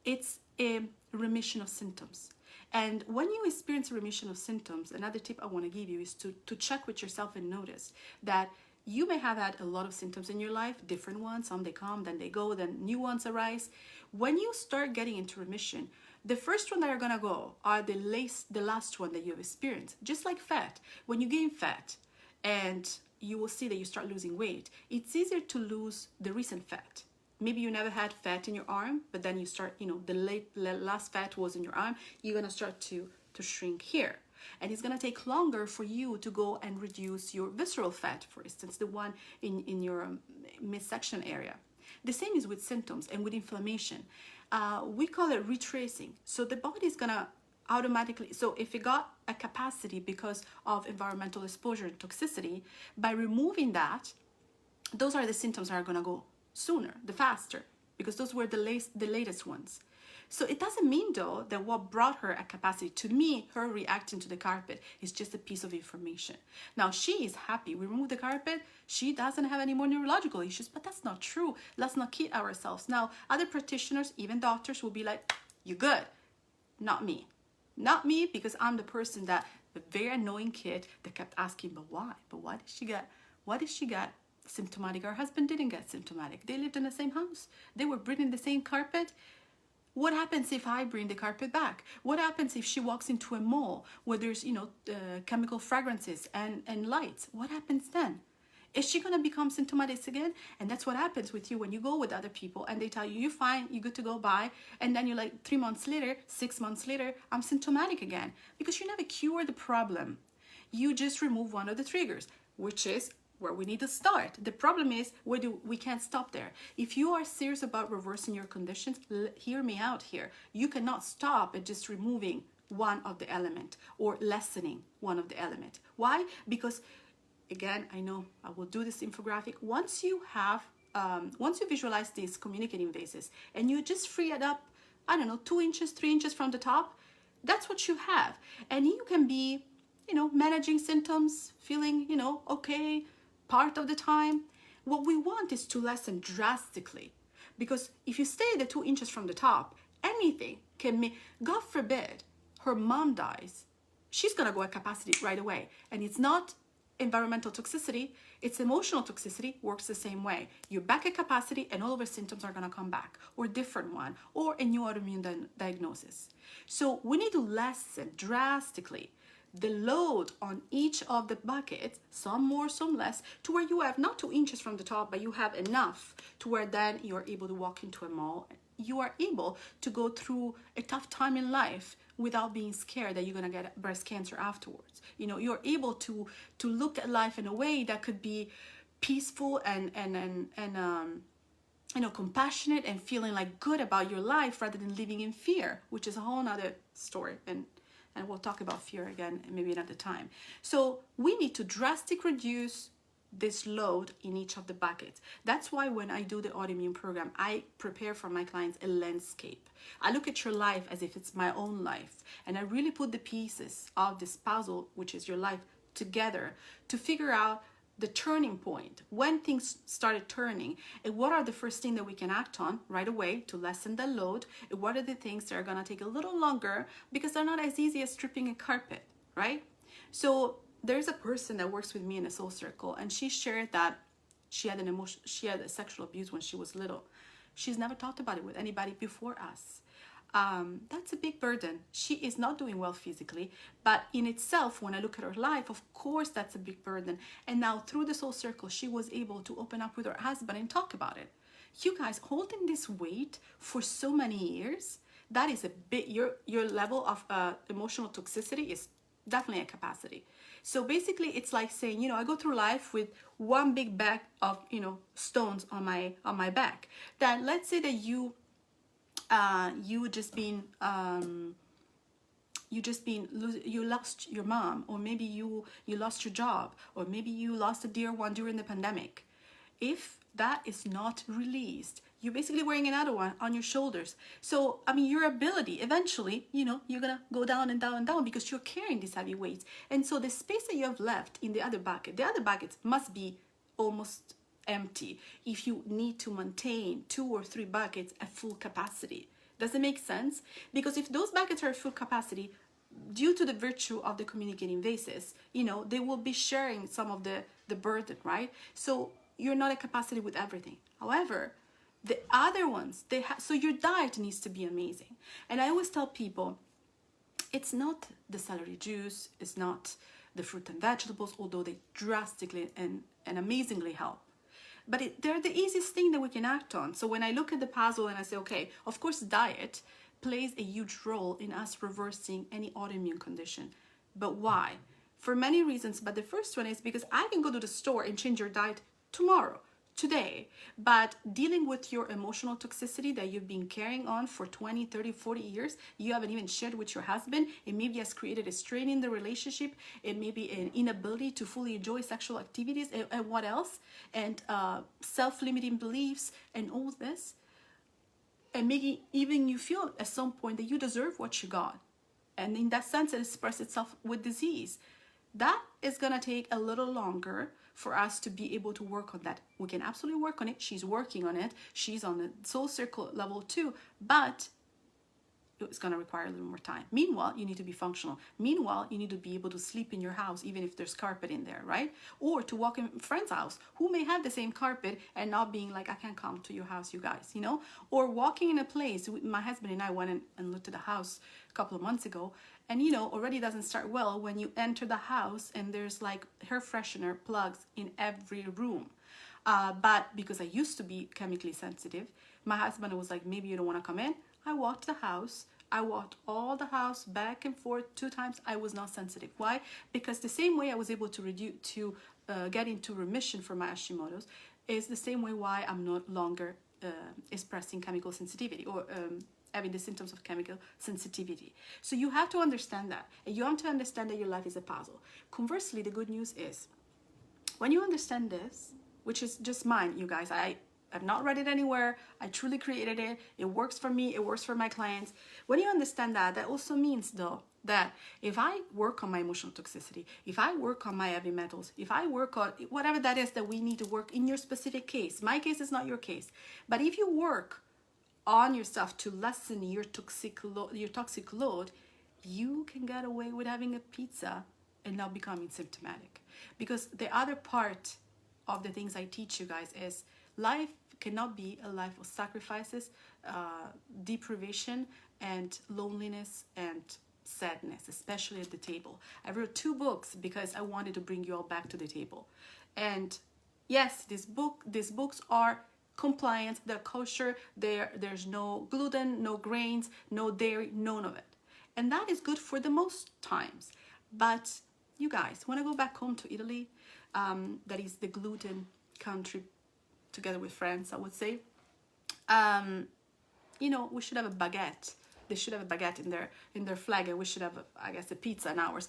[SPEAKER 1] it's a remission of symptoms. And when you experience a remission of symptoms, another tip I want to give you is to check with yourself and notice that you may have had a lot of symptoms in your life, different ones, some they come, then they go, then new ones arise. When you start getting into remission, the first one that are going to go are the last one that you have experienced. Just like fat. When you gain fat and you will see that you start losing weight, it's easier to lose the recent fat. Maybe you never had fat in your arm, but then you start, the last fat was in your arm, you're going to start to to shrink here. And it's going to take longer for you to go and reduce your visceral fat, for instance, the one in your midsection area. The same is with symptoms and with inflammation. We call it retracing. So the body is going to automatically, so if it got a capacity because of environmental exposure and toxicity, by removing that, those are the symptoms that are going to go sooner, the faster, because those were the latest ones. So it doesn't mean, though, that what brought her a capacity, to me, her reacting to the carpet, is just a piece of information. Now, she is happy. We remove the carpet. She doesn't have any more neurological issues, but that's not true. Let's not kid ourselves. Now, other practitioners, even doctors, will be like, you're good. Not me. Not me, because I'm the person that, the very annoying kid that kept asking, but why? But why did she get, why did she get symptomatic? Her husband didn't get symptomatic. They lived in the same house. They were breathing the same carpet. What happens if I bring the carpet back? What happens if she walks into a mall where there's, chemical fragrances and lights? What happens then? Is she going to become symptomatic again? And that's what happens with you when you go with other people and they tell you, you're fine, you're good to go, bye. And then you're like 3 months later, 6 months later, I'm symptomatic again. Because you never cure the problem. You just remove one of the triggers, which is where we need to start. The problem is we can't stop there. If you are serious about reversing your conditions, hear me out here. You cannot stop at just removing one of the element or lessening one of the element. Why? Because, again, I know I will do this infographic. Once you visualize these communicating vases and you just free it up, 2 inches, 3 inches from the top, that's what you have. And you can be, managing symptoms, feeling, okay, part of the time. What we want is to lessen drastically, because if you stay the 2 inches from the top, anything can make, God forbid, her mom dies, she's gonna go at capacity right away. And it's not environmental toxicity, it's emotional toxicity, works the same way. You're back at capacity and all of her symptoms are gonna come back, or a different one, or a new autoimmune diagnosis. So we need to lessen drastically the load on each of the buckets, some more, some less, to where you have not 2 inches from the top, but you have enough to where then you're able to walk into a mall. You are able to go through a tough time in life without being scared that you're gonna get breast cancer afterwards. You're able to look at life in a way that could be peaceful and compassionate and feeling like good about your life rather than living in fear, which is a whole nother story. And we'll talk about fear again maybe another time. So we need to drastically reduce this load in each of the buckets. That's why when I do the autoimmune program, I prepare for my clients a landscape. I look at your life as if it's my own life. And I really put the pieces of this puzzle, which is your life, together to figure out the turning point, when things started turning, and what are the first things that we can act on right away to lessen the load, and what are the things that are going to take a little longer because they're not as easy as stripping a carpet, right? So there's a person that works with me in a soul circle, and she shared that she had a sexual abuse when she was little. She's never talked about it with anybody before us. That's a big burden. She is not doing well physically, but in itself, when I look at her life, of course, that's a big burden. And now through the soul circle, she was able to open up with her husband and talk about it. You guys, holding this weight for so many years, that is a bit, your level of emotional toxicity is definitely a capacity. So basically, it's like saying, I go through life with one big bag of, stones on my back. Then let's say that you lost your mom, or maybe you lost your job, or maybe you lost a dear one during the pandemic. If that is not released, you're basically wearing another one on your shoulders. So your ability eventually, you're gonna go down and down and down because you're carrying these heavy weights. And so the space that you have left in the other buckets must be almost empty if you need to maintain 2 or 3 buckets at full capacity. Does it make sense? Because if those buckets are at full capacity, due to the virtue of the communicating vases, they will be sharing some of the burden, right? So you're not at capacity with everything. However, the other ones, so your diet needs to be amazing. And I always tell people, it's not the celery juice, it's not the fruit and vegetables, although they drastically and amazingly help. But they're the easiest thing that we can act on. So when I look at the puzzle and I say, okay, of course diet, plays a huge role in us reversing any autoimmune condition. But why? For many reasons, but the first one is because I can go to the store and change your diet tomorrow, today, but dealing with your emotional toxicity that you've been carrying on for 20, 30, 40 years, you haven't even shared with your husband, it maybe has created a strain in the relationship, it may be an inability to fully enjoy sexual activities, and what else, and self-limiting beliefs, and all this, and making even you feel at some point that you deserve what you got, and in that sense it expresses itself with disease. That is going to take a little longer for us to be able to work on that. We can absolutely work on it. She's working on it. She's on the soul circle level too, but it's going to require a little more time. Meanwhile, you need to be functional. Meanwhile, you need to be able to sleep in your house, even if there's carpet in there, right? Or to walk in a friend's house who may have the same carpet and not being like, I can't come to your house, you guys, you know? Or walking in a place. My husband and I went and looked at the house a couple of months ago, and you know, already doesn't start well when you enter the house and there's like hair freshener plugs in every room. But because I used to be chemically sensitive, my husband was like, maybe you don't want to come in. I walked the house. I walked all the house back and forth 2 times. I was not sensitive. Why? Because the same way I was able to get into remission for my Hashimoto's is the same way why I'm no longer expressing chemical sensitivity or having the symptoms of chemical sensitivity. So you have to understand that. And you have to understand that your life is a puzzle. Conversely, the good news is, when you understand this, which is just mine, you guys, I've not read it anywhere. I truly created it. It works for me. It works for my clients. When you understand that, that also means, though, that if I work on my emotional toxicity, if I work on my heavy metals, if I work on whatever that is that we need to work in your specific case, my case is not your case, but if you work on yourself to lessen your toxic load, you can get away with having a pizza and not becoming symptomatic. Because the other part of the things I teach you guys is life cannot be a life of sacrifices, deprivation, and loneliness and sadness, especially at the table. I wrote 2 books because I wanted to bring you all back to the table. And yes, these books are compliant, they're kosher, there's no gluten, no grains, no dairy, none of it. And that is good for the most times. But you guys, when I go back home to Italy, that is the gluten country, together with France, I would say, you know, we should have a baguette. They should have a baguette in their flag, and we should have, I guess, a pizza in ours.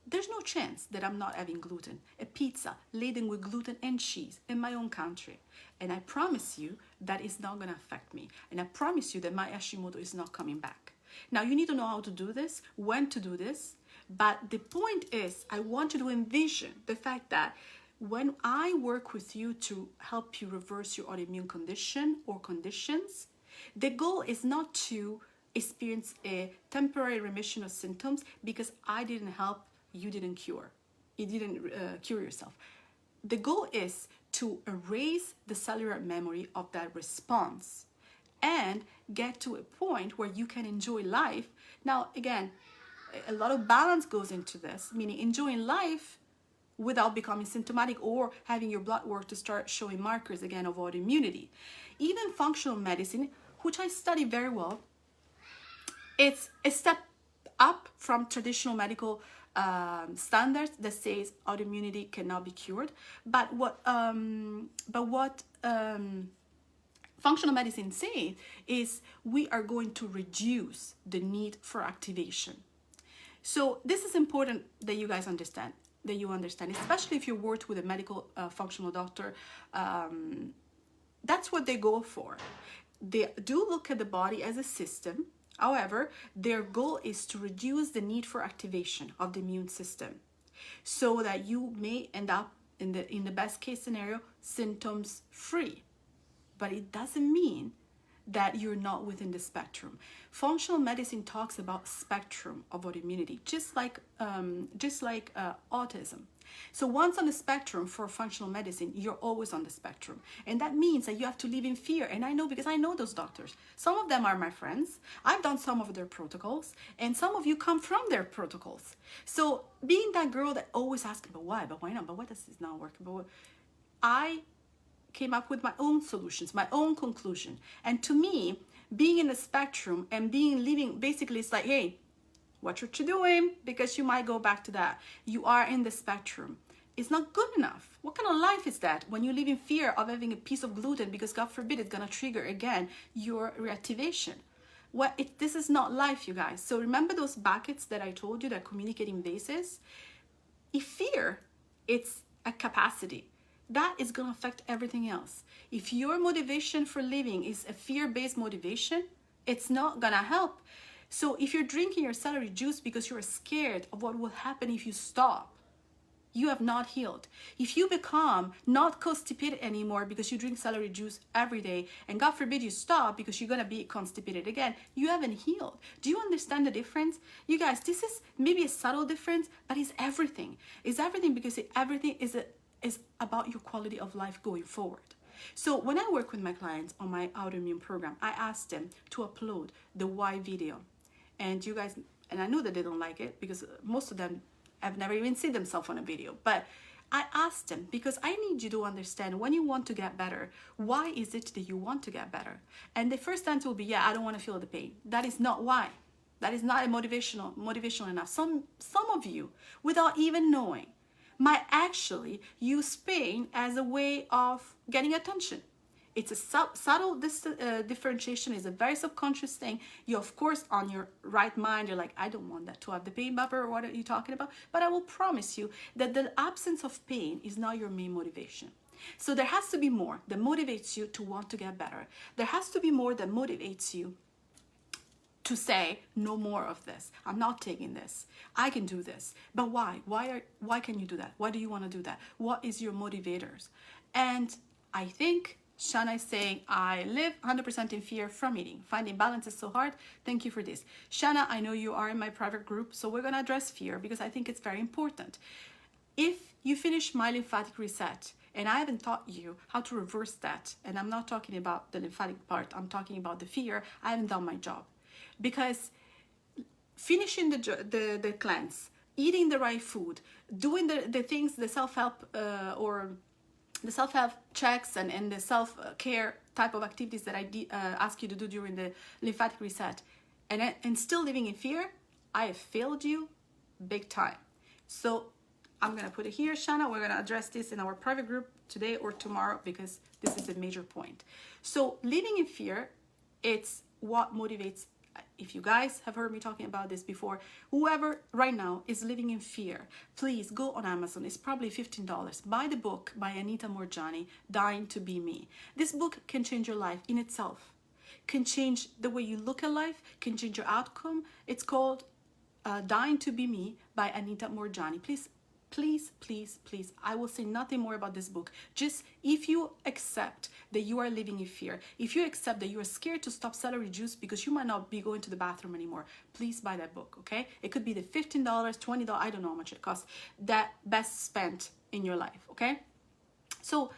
[SPEAKER 1] There's no chance that I'm not having gluten. A pizza laden with gluten and cheese in my own country. And I promise you that it's not going to affect me. And I promise you that my Hashimoto is not coming back. Now, you need to know how to do this, when to do this. But the point is, I want you to envision the fact that when I work with you to help you reverse your autoimmune condition or conditions, the goal is not to experience a temporary remission of symptoms because I didn't help, you didn't cure. You didn't cure yourself. The goal is to erase the cellular memory of that response and get to a point where you can enjoy life. Now, again, a lot of balance goes into this, meaning enjoying life without becoming symptomatic or having your blood work to start showing markers again of autoimmunity. Even functional medicine, which I study very well, it's a step up from traditional medical standards that says autoimmunity cannot be cured. But what functional medicine says is we are going to reduce the need for activation. So this is important that you guys understand, especially if you worked with a medical functional doctor. That's what they go for. They do look at the body as a system. However, their goal is to reduce the need for activation of the immune system so that you may end up in the best case scenario, symptoms free. But it doesn't mean that you're not within the spectrum. Functional medicine talks about spectrum of autoimmunity, just like autism. So once on the spectrum for functional medicine, you're always on the spectrum. And that means that you have to live in fear. And I know because I know those doctors. Some of them are my friends. I've done some of their protocols. And some of you come from their protocols. So being that girl that always asks, but why? But why not? But why does this not work? But I came up with my own solutions, my own conclusion. And to me, being in the spectrum and living, basically it's like, hey, watch what you're doing, because you might go back to that. You are in the spectrum. It's not good enough. What kind of life is that when you live in fear of having a piece of gluten because God forbid it's gonna trigger again your reactivation? This is not life, you guys. So remember those buckets that I told you that communicating bases? If fear, it's a capacity, that is gonna affect everything else. If your motivation for living is a fear-based motivation, it's not gonna help. So if you're drinking your celery juice because you're scared of what will happen if you stop, you have not healed. If you become not constipated anymore because you drink celery juice every day, and God forbid you stop because you're gonna be constipated again, you haven't healed. Do you understand the difference? You guys, this is maybe a subtle difference, but it's everything. It's everything, because everything is about your quality of life going forward. So when I work with my clients on my autoimmune program, I ask them to upload the why video. And you guys, and I know that they don't like it because most of them have never even seen themselves on a video, but I asked them because I need you to understand, when you want to get better, why is it that you want to get better? And the first answer will be, yeah, I don't want to feel the pain. That is not why. That is not motivational enough. Some of you, without even knowing, might actually use pain as a way of getting attention. It's a subtle differentiation. Is a very subconscious thing. You, of course, on your right mind, you're like, I don't want that to have the pain, Barbara, what are you talking about? But I will promise you that the absence of pain is not your main motivation. So there has to be more that motivates you to want to get better. There has to be more that motivates you to say, no more of this. I'm not taking this. I can do this. But why? Why can you do that? Why do you want to do that? What is your motivators? And I think Shana is saying, I live 100% in fear from eating. Finding balance is so hard. Thank you for this. Shana, I know you are in my private group, so we're going to address fear because I think it's very important. If you finish my lymphatic reset, and I haven't taught you how to reverse that, and I'm not talking about the lymphatic part, I'm talking about the fear, I haven't done my job. Because finishing the cleanse, eating the right food, doing the things, the self-help or the self-help checks and the self-care type of activities that I ask you to do during the lymphatic reset, and still living in fear, I have failed you big time. So I'm going to put it here, Shana. We're going to address this in our private group today or tomorrow because this is a major point. So living in fear, it's what motivates. If you guys have heard me talking about this before, whoever right now is living in fear, please go on Amazon. It's probably $15. Buy the book by Anita Moorjani, Dying to Be Me. This book can change your life in itself, can change the way you look at life, can change your outcome. It's called Dying to Be Me by Anita Moorjani. Please, I will say nothing more about this book. Just if you accept that you are living in fear, if you accept that you are scared to stop celery juice because you might not be going to the bathroom anymore, please buy that book, okay? It could be the $15, $20, I don't know how much it costs, that best spent in your life, okay? So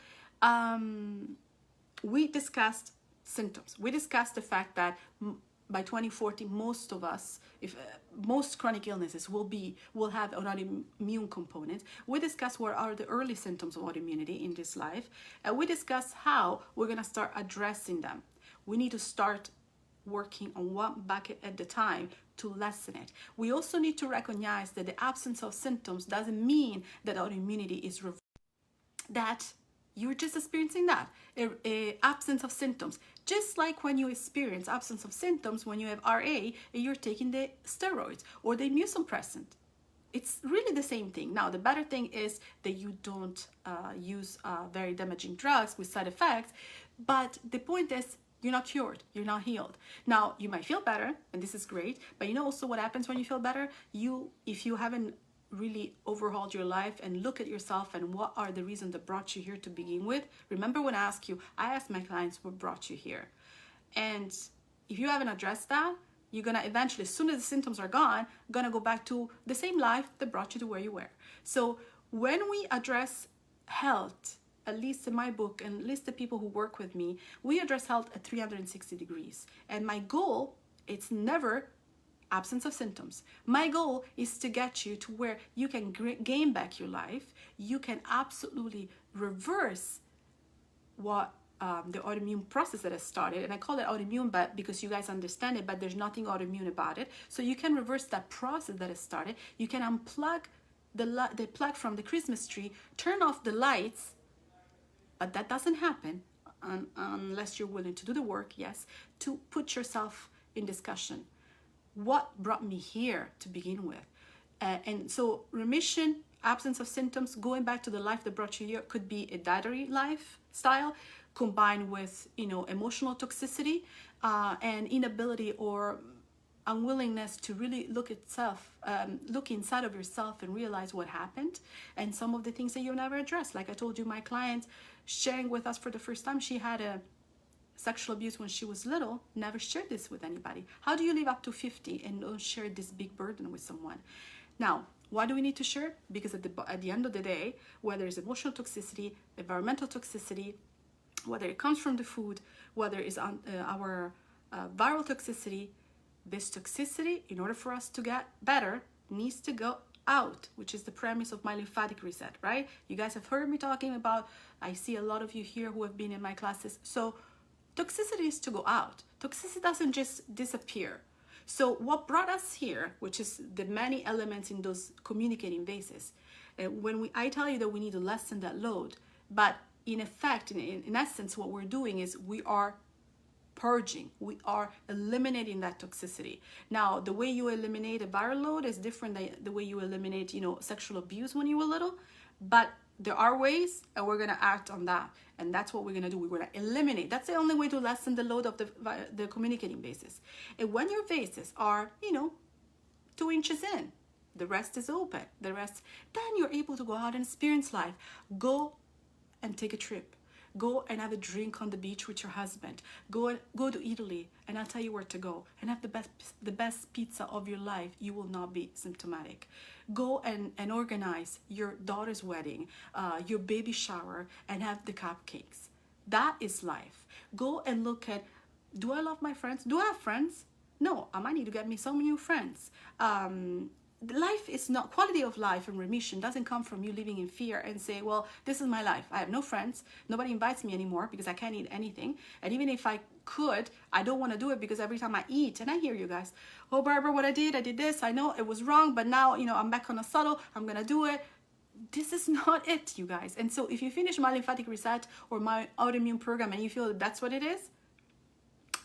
[SPEAKER 1] we discussed symptoms. We discussed the fact that by 2040, most of us, most chronic illnesses will have an autoimmune component. We discussed what are the early symptoms of autoimmunity in this life, and we discussed how we're gonna start addressing them. We need to start working on one bucket at a time to lessen it. We also need to recognize that the absence of symptoms doesn't mean that autoimmunity is reversed. That you're just experiencing that, a absence of symptoms. Just like when you experience absence of symptoms when you have RA and you're taking the steroids or the immunosuppressant. It's really the same thing. Now, the better thing is that you don't use very damaging drugs with side effects, but the point is you're not cured, you're not healed. Now, you might feel better, and this is great, but you know also what happens when you feel better? If you haven't really overhauled your life and look at yourself and what are the reasons that brought you here to begin with. Remember when I ask my clients what brought you here. And if you haven't addressed that, you're gonna eventually, as soon as the symptoms are gone, gonna go back to the same life that brought you to where you were. So when we address health, at least in my book and at least the people who work with me, we address health at 360 degrees. And my goal, it's never absence of symptoms. My goal is to get you to where you can gain back your life. You can absolutely reverse what the autoimmune process that has started. And I call it autoimmune but because you guys understand it, but there's nothing autoimmune about it. So you can reverse that process that has started. You can unplug the plug from the Christmas tree, turn off the lights, but that doesn't happen unless you're willing to do the work, yes, to put yourself in discussion. What brought me here to begin with? And so remission, absence of symptoms, going back to the life that brought you here could be a dietary lifestyle combined with, emotional toxicity and inability or unwillingness to really look inside of yourself and realize what happened and some of the things that you never addressed. Like I told you, my client sharing with us for the first time, she had a sexual abuse when she was little, never shared this with anybody. How do you live up to 50 and don't share this big burden with someone? Now, why do we need to share? Because at the end of the day, whether it's emotional toxicity, environmental toxicity, whether it comes from the food, whether it's our viral toxicity, this toxicity, in order for us to get better, needs to go out, which is the premise of my lymphatic reset, right? You guys have heard me talking about, I see a lot of you here who have been in my classes. So toxicity is to go out. Toxicity doesn't just disappear. So what brought us here, which is the many elements in those communicating bases, I tell you that we need to lessen that load, but in effect, in essence, what we're doing is we are purging, we are eliminating that toxicity. Now, the way you eliminate a viral load is different than the way you eliminate, sexual abuse when you were little, but there are ways, and we're going to act on that. And that's what we're going to do. We're going to eliminate. That's the only way to lessen the load of the communicating bases. And when your vases are, 2 inches in, the rest is open. The rest, then you're able to go out and experience life. Go and take a trip. Go and have a drink on the beach with your husband. Go to Italy, and I'll tell you where to go. And have the best pizza of your life. You will not be symptomatic. Go and organize your daughter's wedding, your baby shower, and have the cupcakes. That is life. Go and look at, do I love my friends? Do I have friends? No, I might need to get me some new friends. Life is not, quality of life and remission doesn't come from you living in fear and say, well, this is my life. I have no friends. Nobody invites me anymore because I can't eat anything. And even if I could, I don't want to do it because every time I eat, and I hear you guys, oh, Barbara, what I did this. I know it was wrong, but now, I'm back on a saddle. I'm going to do it. This is not it, you guys. And so if you finish my lymphatic reset or my autoimmune program and you feel that that's what it is,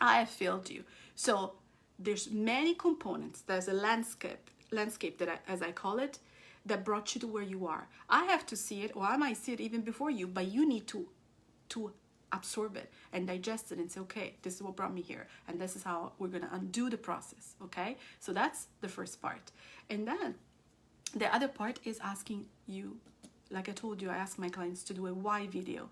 [SPEAKER 1] I have failed you. So there's many components. There's a landscape that as I call it, that brought you to where you are. I have to see it, or I might see it even before you, but you need to absorb it and digest it and say, okay, this is what brought me here, and this is how we're going to undo the process. Okay, so that's the first part. And then the other part is asking you, like I told you, I ask my clients to do a why video.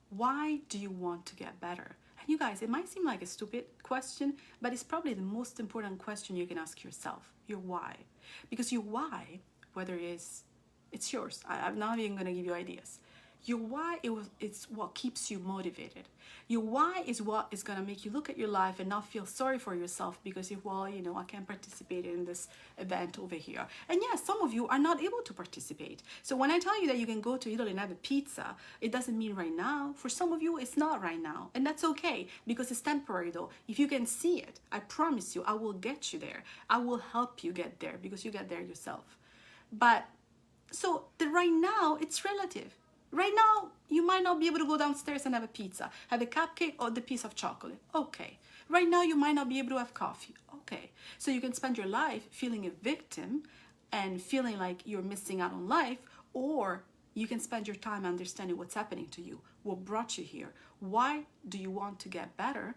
[SPEAKER 1] Why do you want to get better? And you guys, it might seem like a stupid question, but it's probably the most important question you can ask yourself, your why. Because your why, whether it's yours, I'm not even going to give you ideas. Your why, it's what keeps you motivated. Your why is what is going to make you look at your life and not feel sorry for yourself because I can't participate in this event over here. And yes, some of you are not able to participate. So when I tell you that you can go to Italy and have a pizza, it doesn't mean right now. For some of you, it's not right now. And that's okay because it's temporary though. If you can see it, I promise you, I will get you there. I will help you get there because you get there yourself. But so the right now, it's relative. Right now, you might not be able to go downstairs and have a pizza, have a cupcake or the piece of chocolate. Okay. Right now, you might not be able to have coffee. Okay. So you can spend your life feeling a victim and feeling like you're missing out on life, or you can spend your time understanding what's happening to you, what brought you here, why do you want to get better,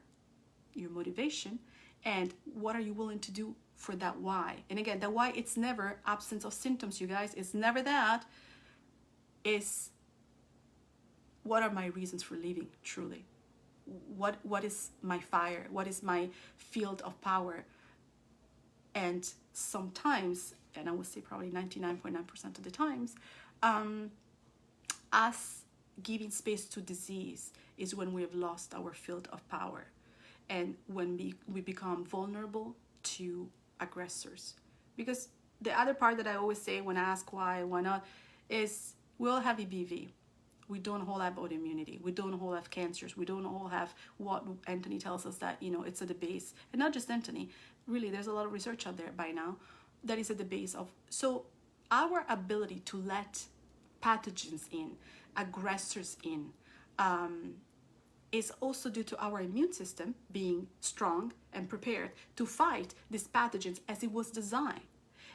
[SPEAKER 1] your motivation, and what are you willing to do for that why. And again, that why, it's never absence of symptoms, you guys. It's never that. It's what are my reasons for living, truly? What is my fire? What is my field of power? And sometimes, and I would say probably 99.9% of the times, us giving space to disease is when we have lost our field of power and when we become vulnerable to aggressors. Because the other part that I always say when I ask why not, is we all have EBV. We don't all have autoimmunity. We don't all have cancers. We don't all have what Anthony tells us that, it's at the base. And not just Anthony. Really, there's a lot of research out there by now that is at the base of. So our ability to let pathogens in, aggressors in, is also due to our immune system being strong and prepared to fight these pathogens as it was designed.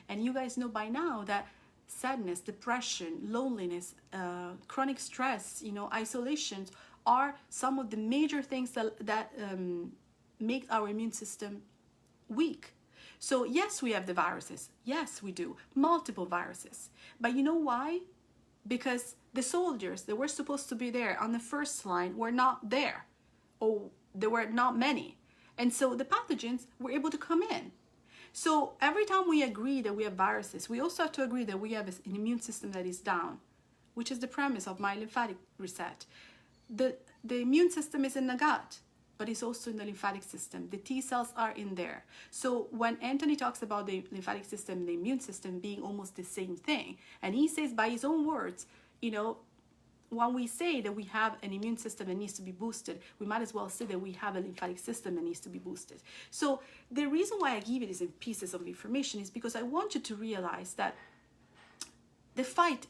[SPEAKER 1] And you guys know by now that sadness, depression, loneliness, chronic stress, isolation are some of the major things that make our immune system weak. So yes, we have the viruses. Yes, we do. Multiple viruses. But you know why? Because the soldiers that were supposed to be there on the first line were not there. Or there were not many. And so the pathogens were able to come in. So every time we agree that we have viruses, we also have to agree that we have an immune system that is down, which is the premise of my lymphatic reset. The immune system is in the gut, but it's also in the lymphatic system. The T cells are in there. So when Anthony talks about the lymphatic system and the immune system being almost the same thing, and he says by his own words, when we say that we have an immune system that needs to be boosted, we might as well say that we have a lymphatic system that needs to be boosted. So the reason why I give it is in pieces of information is because I want you to realize that the fight,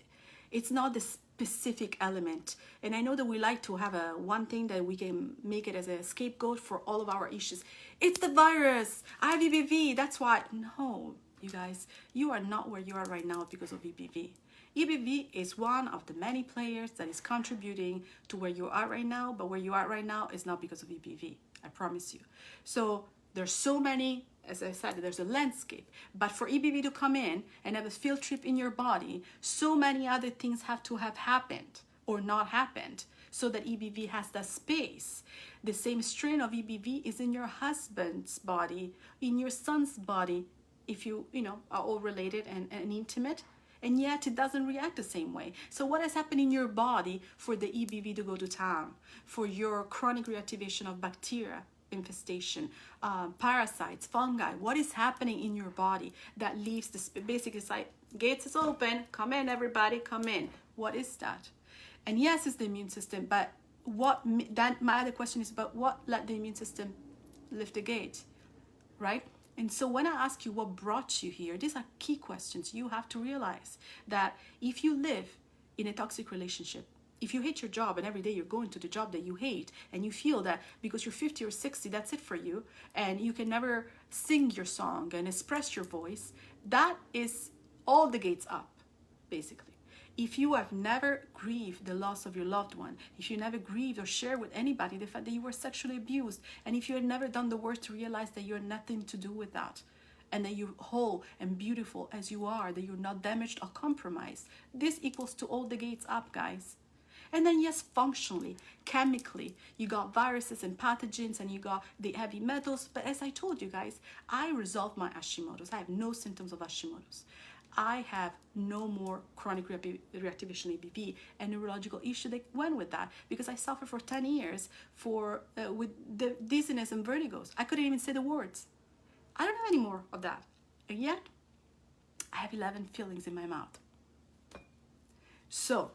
[SPEAKER 1] it's not the specific element. And I know that we like to have one thing that we can make it as a scapegoat for all of our issues. It's the virus. I have EBV. That's why. No, you guys, you are not where you are right now because of EBV. EBV is one of the many players that is contributing to where you are right now, but where you are right now is not because of EBV, I promise you. So there's so many, as I said, there's a landscape, but for EBV to come in and have a field trip in your body, so many other things have to have happened or not happened so that EBV has that space. The same strain of EBV is in your husband's body, in your son's body, if you are all related and intimate. And yet it doesn't react the same way. So what has happened in your body for the EBV to go to town, for your chronic reactivation of bacteria infestation, parasites, fungi? What is happening in your body that leaves this? Basically, it's like, gates is open, come in everybody, come in. What is that? And yes, it's the immune system, but my other question is about what let the immune system lift the gate, right? And so when I ask you what brought you here, these are key questions. You have to realize that if you live in a toxic relationship, if you hate your job and every day you're going to the job that you hate and you feel that because you're 50 or 60, that's it for you, and you can never sing your song and express your voice, that is all the gates up, basically. If you have never grieved the loss of your loved one, if you never grieved or shared with anybody the fact that you were sexually abused, and if you had never done the work to realize that you're nothing to do with that, and that you're whole and beautiful as you are, that you're not damaged or compromised, this equals to all the gates up, guys. And then yes, functionally, chemically, you got viruses and pathogens and you got the heavy metals. But as I told you guys, I resolved my Hashimoto's. I have no symptoms of Hashimoto's. I have no more chronic reactivation EBV and neurological issue that went with that because I suffered for 10 years with the dizziness and vertigos. I couldn't even say the words. I don't have any more of that. And yet, I have 11 fillings in my mouth. So,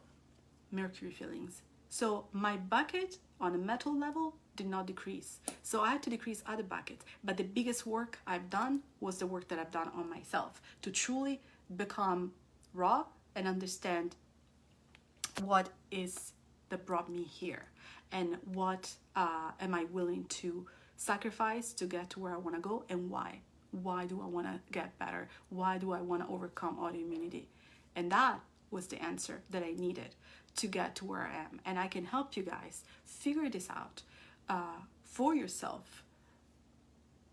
[SPEAKER 1] mercury fillings. So my bucket on a metal level did not decrease. So I had to decrease other buckets. But the biggest work I've done was the work that I've done on myself to truly become raw and understand what is that brought me here and what am I willing to sacrifice to get to where I want to go and why. Why do I want to get better? Why do I want to overcome autoimmunity? And that was the answer that I needed to get to where I am. And I can help you guys figure this out for yourself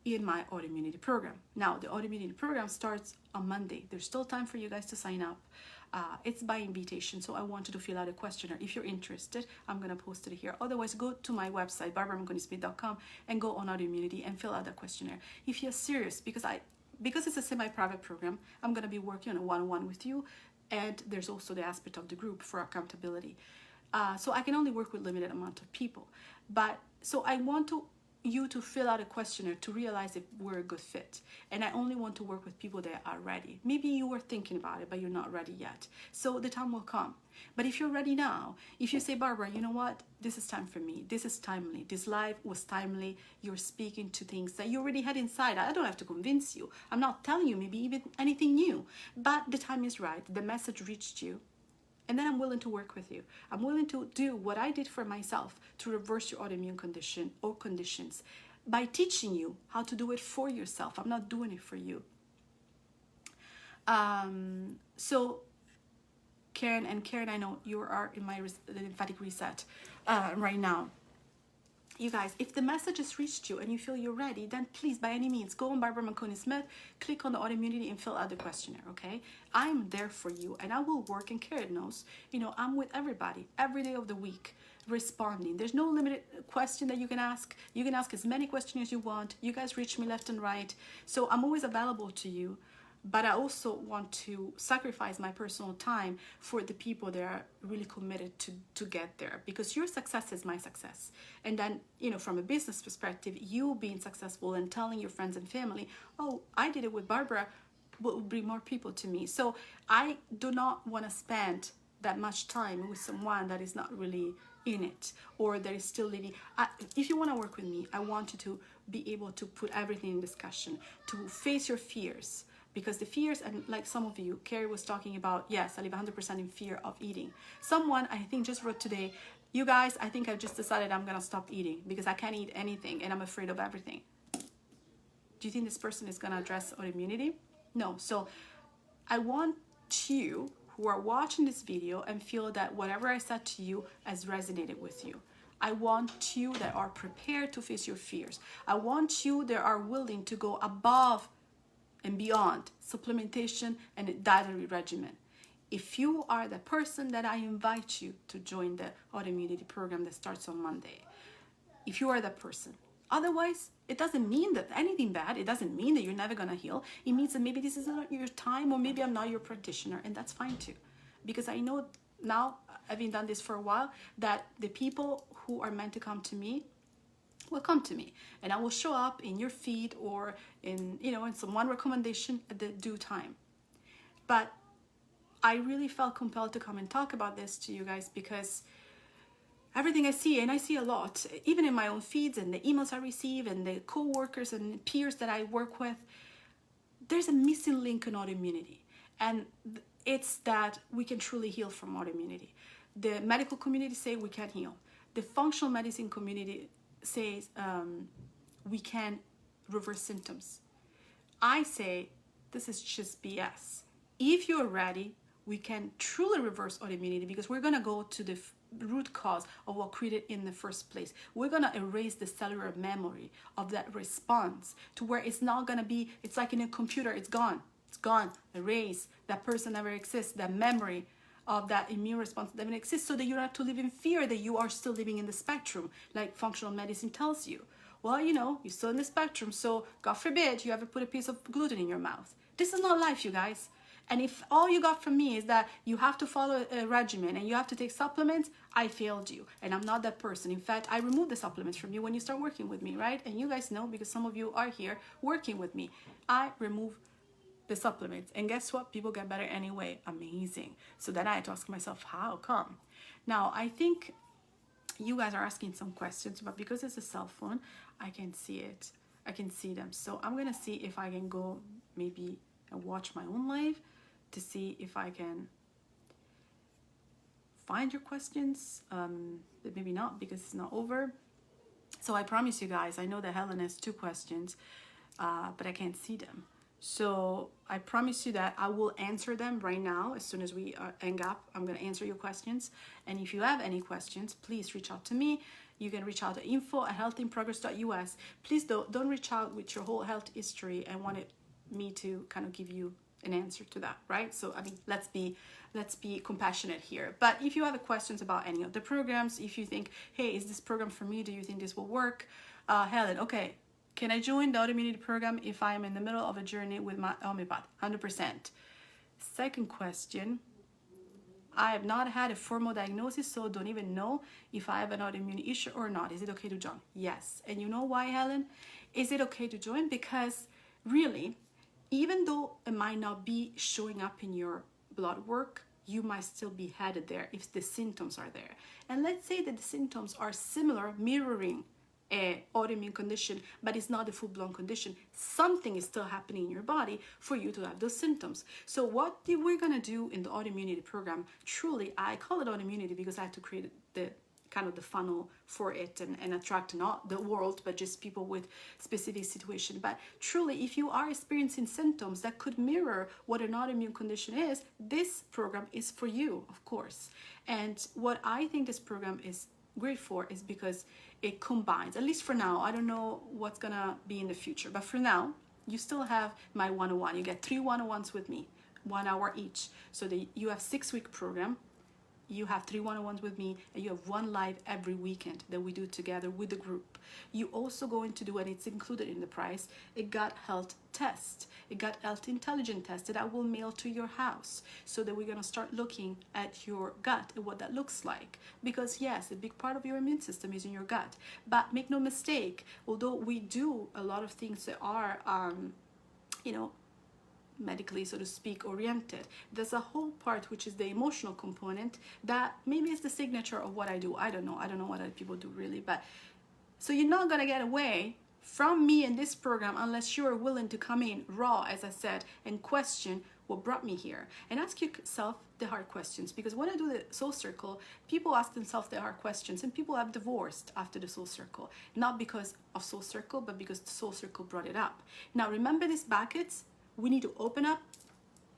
[SPEAKER 1] in my autoimmunity program. Now, the autoimmunity program starts on Monday. There's still time for you guys to sign up. It's by invitation, so I want you to fill out a questionnaire. If you're interested, I'm going to post it here. Otherwise, go to my website, barbaramanconi.com, and go on autoimmunity and fill out the questionnaire. If you're serious, because it's a semi-private program, I'm going to be working on a one-on-one with you, and there's also the aspect of the group for accountability. So I can only work with limited amount of people. But so I want to you to fill out a questionnaire to realize if we're a good fit. And I only want to work with people that are ready. Maybe you were thinking about it, but you're not ready yet. So the time will come. But if you're ready now, if you say, Barbara, you know what? This is time for me. This is timely. This live was timely. You're speaking to things that you already had inside. I don't have to convince you. I'm not telling you maybe even anything new. But the time is right. The message reached you. And then I'm willing to work with you. I'm willing to do what I did for myself to reverse your autoimmune condition or conditions by teaching you how to do it for yourself. I'm not doing it for you. So Karen, I know you are in my lymphatic reset right now. You guys, if the message has reached you and you feel you're ready, then please, by any means, go on Barbara Manconi Smith, click on the Autoimmunity and fill out the questionnaire, okay? I'm there for you, and I will work, and Karen knows, you know, I'm with everybody, every day of the week, responding. There's no limited question that you can ask. You can ask as many questions as you want. You guys reach me left and right. So I'm always available to you. But I also want to sacrifice my personal time for the people that are really committed to get there, because your success is my success. And then, you know, from a business perspective, you being successful and telling your friends and family, oh, I did it with Barbara, will bring more people to me. So I do not want to spend that much time with someone that is not really in it, or that is still living. If you want to work with me, I want you to be able to put everything in discussion, to face your fears. Because the fears, and like some of you, Carrie was talking about, yes, I live 100% in fear of eating. Someone, I think, just wrote today, you guys, I think I've just decided I'm going to stop eating because I can't eat anything and I'm afraid of everything. Do you think this person is going to address autoimmunity? No. So I want you who are watching this video and feel that whatever I said to you has resonated with you. I want you that are prepared to face your fears. I want you that are willing to go above and beyond supplementation and a dietary regimen. If you are the person, that I invite you to join the Autoimmunity program that starts on Monday. If you are that person. Otherwise, it doesn't mean that anything bad. It doesn't mean that you're never gonna heal. It means that maybe this is not your time, or maybe I'm not your practitioner, and that's fine too. Because I know now, having done this for a while, that the people who are meant to come to me will come to me, and I will show up in your feed or in, you know, in some one recommendation at the due time. But I really felt compelled to come and talk about this to you guys, because everything I see, and I see a lot, even in my own feeds and the emails I receive and the co-workers and peers that I work with, there's a missing link in autoimmunity. And it's that we can truly heal from autoimmunity. The medical community say we can't heal. The functional medicine community says we can reverse symptoms. I say this is just BS. If you're ready, we can truly reverse autoimmunity, because we're going to go to the root cause of what created in the first place. We're going to erase the cellular memory of that response to where it's not going to be, it's like in a computer, it's gone, erase. That person never exists. That memory of that immune response doesn't exist, so that you don't have to live in fear that you are still living in the spectrum, like functional medicine tells you. Well, you know, you're still in the spectrum, so God forbid you ever put a piece of gluten in your mouth. This is not life, you guys. And if all you got from me is that you have to follow a regimen and you have to take supplements, I failed you. And I'm not that person. In fact, I remove the supplements from you when you start working with me, right? And you guys know, because some of you are here working with me. I remove the supplements, and guess what? People get better anyway. Amazing. So then I had to ask myself, how come? Now, I think you guys are asking some questions, but because it's a cell phone, I can see it. I can see them. So I'm going to see if I can go maybe and watch my own live to see if I can find your questions. But maybe not, because it's not over. So I promise you guys, I know that Helen has 2 questions, but I can't see them. So I promise you that I will answer them right now. As soon as we hang up, I'm going to answer your questions. And if you have any questions, please reach out to me. You can reach out to info@healthinprogress.us. Please don't reach out with your whole health history and want me to kind of give you an answer to that, right? So I mean, let's be compassionate here. But if you have questions about any of the programs, if you think, hey, is this program for me? Do you think this will work? Helen, okay. Can I join the autoimmunity program if I am in the middle of a journey with my homeopath? 100%. Second question. I have not had a formal diagnosis, so don't even know if I have an autoimmune issue or not. Is it okay to join? Yes. And you know why, Helen? Is it okay to join? Because really, even though it might not be showing up in your blood work, you might still be headed there if the symptoms are there. And let's say that the symptoms are similar, mirroring a autoimmune condition, but it's not a full-blown condition. Something is still happening in your body for you to have those symptoms. So what we're gonna do in the autoimmunity program, truly, I call it autoimmunity because I had to create the kind of the funnel for it and attract not the world, but just people with specific situation. But truly, if you are experiencing symptoms that could mirror what an autoimmune condition is, this program is for you, of course. And what I think this program is great for is because it combines, at least for now, I don't know what's gonna be in the future, but for now, you still have my 101. You get 3 101s with me, 1 hour each. So you have 6-week program. You have 3 101s with me, and you have 1 live every weekend that we do together with the group. You also going to do, and it's included in the price, a gut health test, a gut health intelligence test that I will mail to your house, so that we're going to start looking at your gut and what that looks like. Because yes, a big part of your immune system is in your gut, but make no mistake, although we do a lot of things that are medically, so to speak, oriented, there's a whole part which is the emotional component that maybe is the signature of what I do. I don't know what other people do really, but so you're not gonna get away from me in this program unless you're willing to come in raw, as I said, and question what brought me here and ask yourself the hard questions. Because when I do the soul circle, people ask themselves the hard questions, and people have divorced after the soul circle, not because of soul circle, but because the soul circle brought it up. Now remember these buckets. We need to open up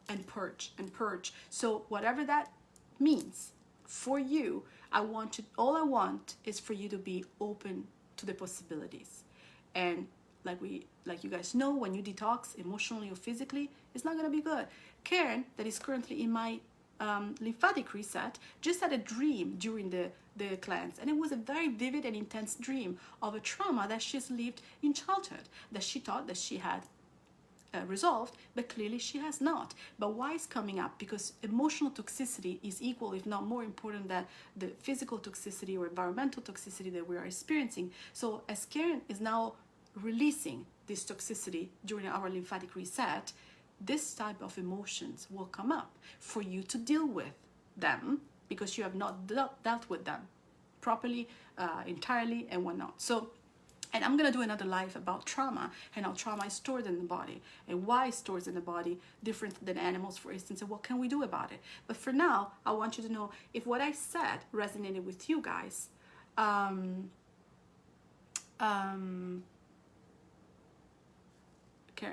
[SPEAKER 1] and purge and purge. So whatever that means for you, all I want is for you to be open to the possibilities. And like you guys know, when you detox emotionally or physically, it's not gonna be good. Karen, that is currently in my lymphatic reset, just had a dream during the cleanse, and it was a very vivid and intense dream of a trauma that she's lived in childhood, that she thought that she had resolved, but clearly she has not. But why is coming up? Because emotional toxicity is equal, if not more important, than the physical toxicity or environmental toxicity that we are experiencing. So as Karen is now releasing this toxicity during our lymphatic reset, this type of emotions will come up for you to deal with them, because you have not dealt with them properly, entirely, and whatnot. So, and I'm going to do another live about trauma and how trauma is stored in the body and why it's stored in the body different than animals, for instance, and what can we do about it. But for now, I want you to know if what I said resonated with you guys.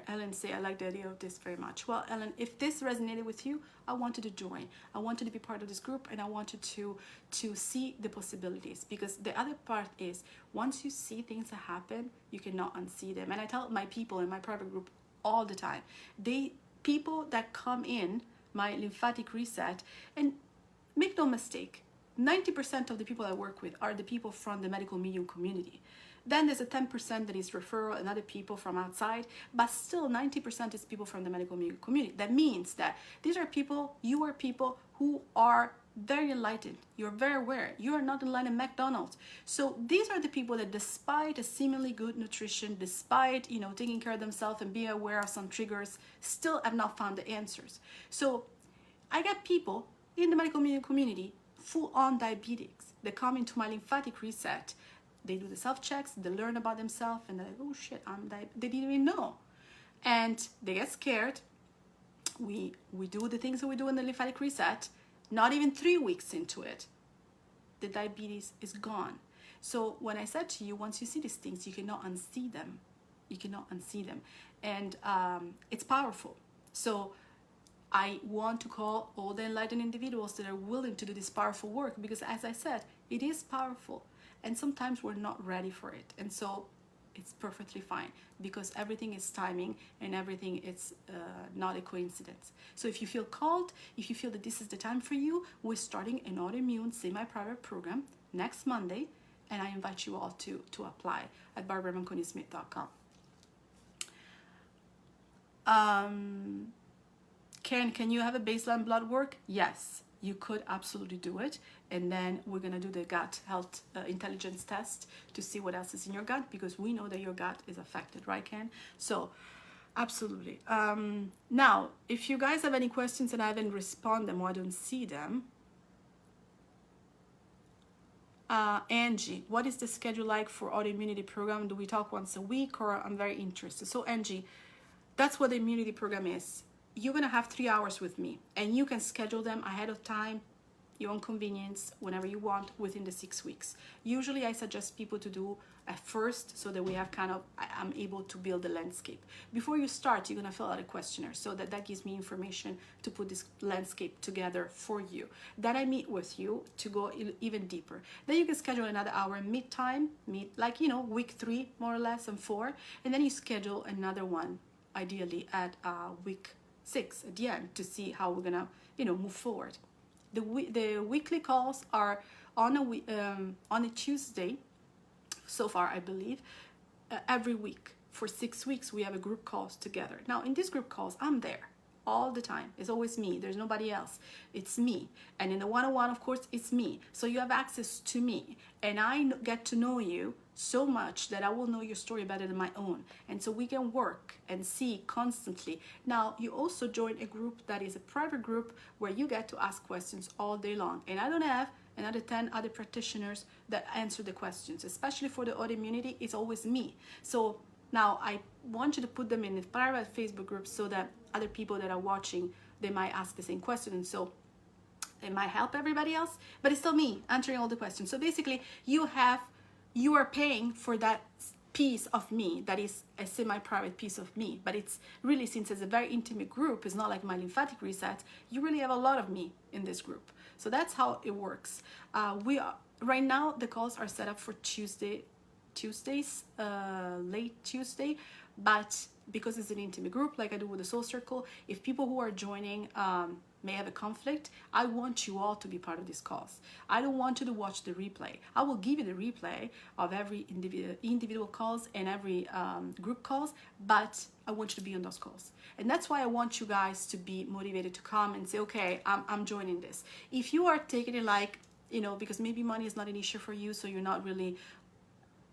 [SPEAKER 1] Ellen say, I like the idea of this very much. Well, Ellen, if this resonated with you, I wanted to join. I wanted to be part of this group, and I wanted to see the possibilities. Because the other part is, once you see things that happen, you cannot unsee them. And I tell my people in my private group all the time, people that come in my lymphatic reset, and make no mistake, 90% of the people I work with are the people from the medical medium community. Then there's a 10% that is referral and other people from outside, but still 90% is people from the medical medium community. That means that these are people, you are people who are very enlightened. You're very aware. You are not enlightened McDonald's. So these are the people that, despite a seemingly good nutrition, despite, taking care of themselves and being aware of some triggers, still have not found the answers. So I get people in the medical medium community, full-on diabetics, that come into my lymphatic reset. They do the self-checks, they learn about themselves, and they're like, oh shit, I'm diabetic. They didn't even know. And they get scared. We do the things that we do in the lymphatic reset. Not even 3 weeks into it, the diabetes is gone. So when I said to you, once you see these things, you cannot unsee them. You cannot unsee them. And it's powerful. So I want to call all the enlightened individuals that are willing to do this powerful work, because as I said, it is powerful. And sometimes we're not ready for it. And so it's perfectly fine, because everything is timing and everything is not a coincidence. So if you feel called, if you feel that this is the time for you, we're starting an autoimmune semi-private program next Monday. And I invite you all to apply at barbaramanconi.com. Karen, can you have a baseline blood work? Yes. you could absolutely do it. And then we're going to do the gut health intelligence test to see what else is in your gut, because we know that your gut is affected, right, Ken? So absolutely. Now, if you guys have any questions and I haven't responded them or I don't see them, Angie, what is the schedule like for autoimmunity program? Do we talk once a week, or I'm very interested? So Angie, that's what the immunity program is. You're going to have 3 hours with me, and you can schedule them ahead of time, your own convenience, whenever you want, within the 6 weeks. Usually I suggest people to do at first, so that we have kind of, I'm able to build the landscape. Before you start, you're going to fill out a questionnaire, so that gives me information to put this landscape together for you. Then I meet with you to go even deeper. Then you can schedule another hour mid-time, like, you know, week 3 more or less and 4, and then you schedule another one ideally at week 6 at the end, to see how we're gonna, you know, move forward. The weekly calls are on a Tuesday so far, I believe. Every week for 6 weeks we have a group calls together. Now in these group calls, I'm there all the time. It's always me. There's nobody else. It's me. And in the one-on-one, of course, it's me. So you have access to me, and I get to know you so much that I will know your story better than my own. And so we can work and see constantly. Now, you also join a group that is a private group where you get to ask questions all day long. And I don't have another 10 other practitioners that answer the questions, especially for the autoimmunity. It's always me. So now I want you to put them in a private Facebook group, so that other people that are watching, they might ask the same question. And so it might help everybody else, but it's still me answering all the questions. So basically you are paying for that piece of me that is a semi-private piece of me, but it's really, since it's a very intimate group, it's not like my lymphatic reset, you really have a lot of me in this group. So that's how it works. Right now the calls are set up for Tuesdays, late Tuesday, but because it's an intimate group like I do with the Soul Circle, if people who are joining may have a conflict, I want you all to be part of these calls. I don't want you to watch the replay. I will give you the replay of every individual calls and every group calls, but I want you to be on those calls. And that's why I want you guys to be motivated to come and say, okay, I'm joining this. If you are taking it like, you know, because maybe money is not an issue for you, so you're not really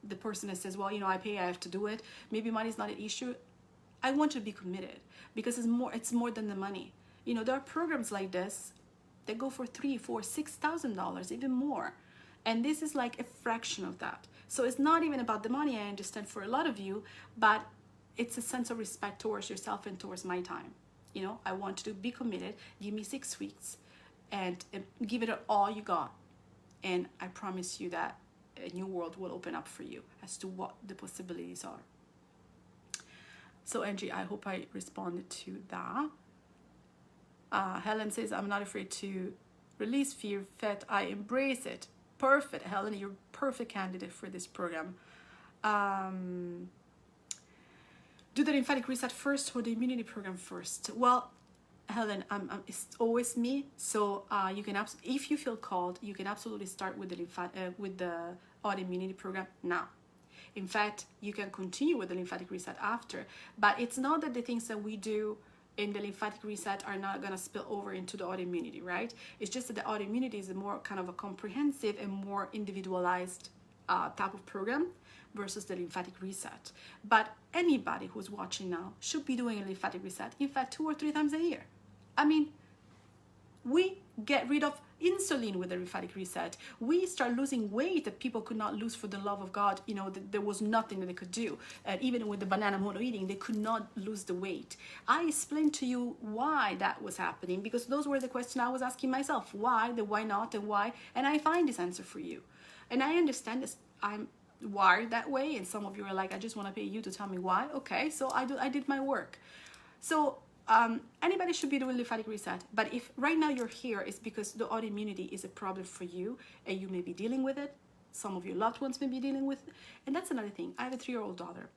[SPEAKER 1] the person that says, well, you know, I pay, I have to do it. Maybe money is not an issue. I want you to be committed, because it's more than the money. You know, there are programs like this that go for $3,000, $4,000, $6,000, even more. And this is like a fraction of that. So it's not even about the money, I understand, for a lot of you, but it's a sense of respect towards yourself and towards my time. You know, I want you to be committed. Give me 6 weeks and give it all you got. And I promise you that a new world will open up for you as to what the possibilities are. So Angie, I hope I responded to that. Helen says, I'm not afraid to release fear, Fet, I embrace it. Perfect, Helen, you're a perfect candidate for this program. Do the lymphatic reset first or the immunity program first? Well, Helen, it's always me. So you can if you feel called, you can absolutely start with the autoimmunity program now. In fact, you can continue with the lymphatic reset after. But it's not that the things that we do in the lymphatic reset are not going to spill over into the autoimmunity, right? It's just that the autoimmunity is a more kind of a comprehensive and more individualized type of program versus the lymphatic reset. But anybody who's watching now should be doing a lymphatic reset, in fact, 2 or 3 times a year. I mean, we get rid of insulin with the lymphatic reset. We start losing weight that people could not lose for the love of God. You know, there was nothing that they could do. Even with the banana mono eating, they could not lose the weight. I explained to you why that was happening, because those were the questions I was asking myself. Why, the why not, and why. And I find this answer for you. And I understand this. I'm wired that way. And some of you are like, I just want to pay you to tell me why. Okay, so I did my work. So anybody should be doing lymphatic reset, but if right now you're here, it's because the autoimmunity is a problem for you and you may be dealing with it. Some of your loved ones may be dealing with it. And that's another thing. I have a 3-year-old daughter,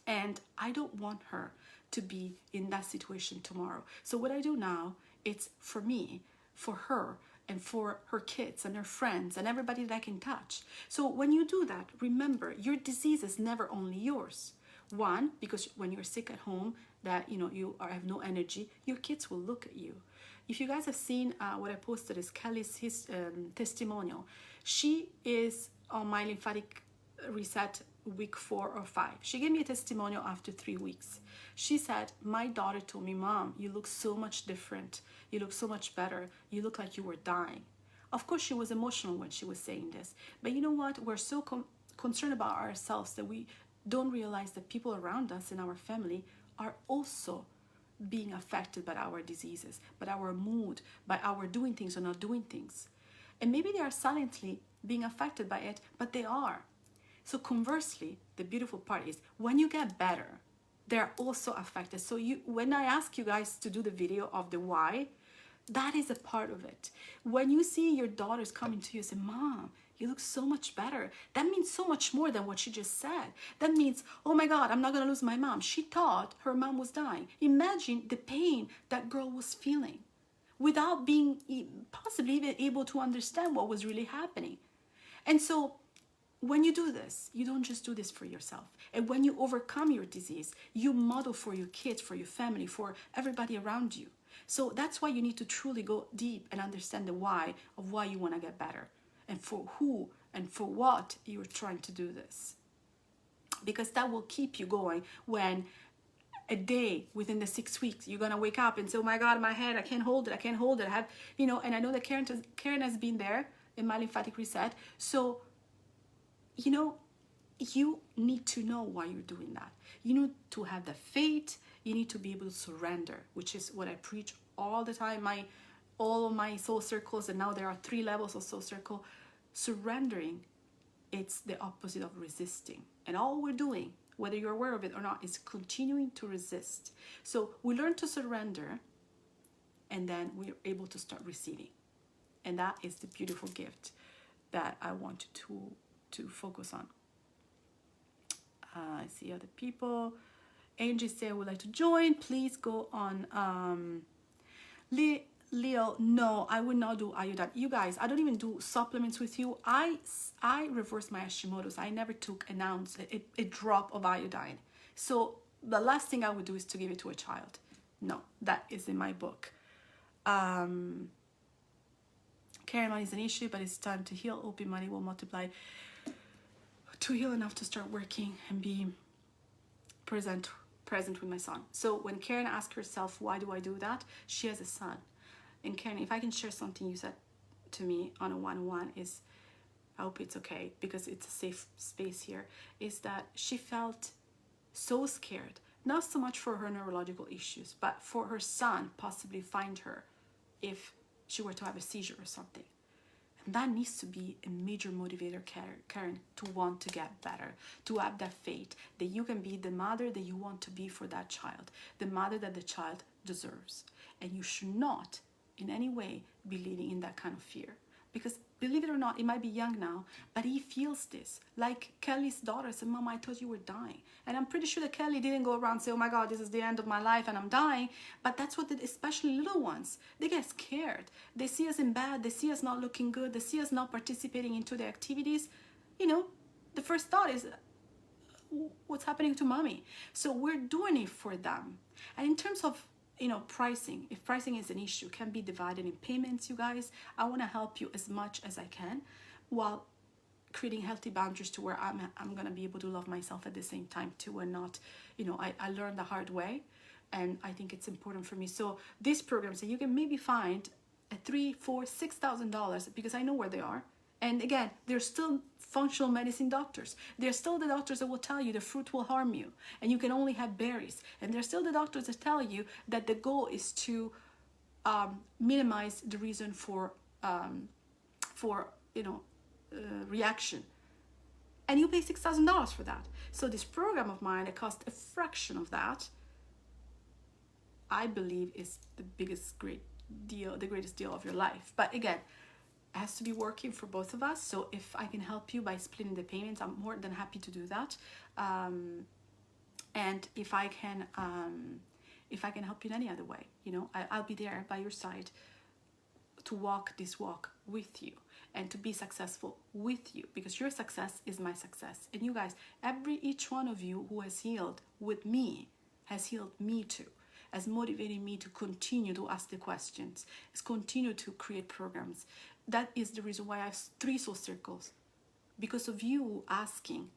[SPEAKER 1] and I don't want her to be in that situation tomorrow. So what I do now, it's for me, for her, and for her kids and her friends and everybody that I can touch. So when you do that, remember, your disease is never only yours. One, because when you're sick at home, that have no energy, your kids will look at you. If you guys have seen what I posted is Kelly's testimonial. She is on my lymphatic reset week 4 or 5. She gave me a testimonial after 3 weeks. She said, my daughter told me, Mom, you look so much different. You look so much better. You look like you were dying. Of course, she was emotional when she was saying this. But you know what? We're so concerned about ourselves that we don't realize that people around us in our family are also being affected by our diseases, by our mood, by our doing things or not doing things. And maybe they are silently being affected by it, but they are. So conversely, the beautiful part is when you get better, they're also affected. So when I ask you guys to do the video of the why, that is a part of it. When you see your daughters coming to you and say, Mom, you look so much better, that means so much more than what she just said. That means, oh my God, I'm not going to lose my mom. She thought her mom was dying. Imagine the pain that girl was feeling without being possibly even able to understand what was really happening. And so when you do this, you don't just do this for yourself. And when you overcome your disease, you model for your kids, for your family, for everybody around you. So that's why you need to truly go deep and understand the why of why you want to get better and for who and for what you're trying to do this. Because that will keep you going when a day within the 6 weeks, you're going to wake up and say, oh my God, my head, I can't hold it. I can't hold it. I have, and I know that Karen has been there in my lymphatic reset. So, you need to know why you're doing that. You need to have the faith. You need to be able to surrender, which is what I preach all the time. All of my soul circles, and now there are 3 levels of soul circle. Surrendering, it's the opposite of resisting. And all we're doing, whether you're aware of it or not, is continuing to resist. So we learn to surrender, and then we're able to start receiving. And that is the beautiful gift that I want to focus on. I see other people. Angie said, I would like to join. Please go on. Leo, no, I would not do iodine. You guys, I don't even do supplements with you. I reversed my Hashimoto's. I never took an ounce, a drop of iodine. So the last thing I would do is to give it to a child. No, that is in my book. Carry money is an issue, but it's time to heal. Open money will multiply to heal enough to start working and be present with my son. So when Karen asked herself, why do I do that? She has a son. And Karen, if I can share something you said to me on a one-on-one is, I hope it's okay because it's a safe space here, is that she felt so scared, not so much for her neurological issues, but for her son possibly find her if she were to have a seizure or something. And that needs to be a major motivator, Karen, to want to get better, to have that faith that you can be the mother that you want to be for that child, the mother that the child deserves. And you should not in any way be living in that kind of fear. Because believe it or not, it might be young now, but he feels this. Like Kelly's daughter said, Mama, I thought you were dying. And I'm pretty sure that Kelly didn't go around and say, oh my God, this is the end of my life and I'm dying. But that's what, especially little ones, they get scared. They see us in bed. They see us not looking good. They see us not participating into the activities. The first thought is, what's happening to mommy? So we're doing it for them. And in terms of pricing, if pricing is an issue, can be divided in payments, you guys. I want to help you as much as I can while creating healthy boundaries to where I'm going to be able to love myself at the same time too, and not, I learned the hard way, and I think it's important for me. So these programs that you can maybe find at $3,000, $4,000, $6,000 because I know where they are. And again, they're still functional medicine doctors. They're still the doctors that will tell you the fruit will harm you and you can only have berries. And they're still the doctors that tell you that the goal is to minimize the reason for reaction. And you pay $6,000 for that. So this program of mine that costs a fraction of that, I believe is the greatest deal of your life. But again, it has to be working for both of us. So if I can help you by splitting the payments, I'm more than happy to do that. And if I can help you in any other way, I'll be there by your side to walk this walk with you and to be successful with you, because your success is my success. And you guys, each one of you who has healed with me has healed me too, has motivated me to continue to ask the questions, has continued to create programs. That is the reason why I have 3 soul circles. Because of you asking,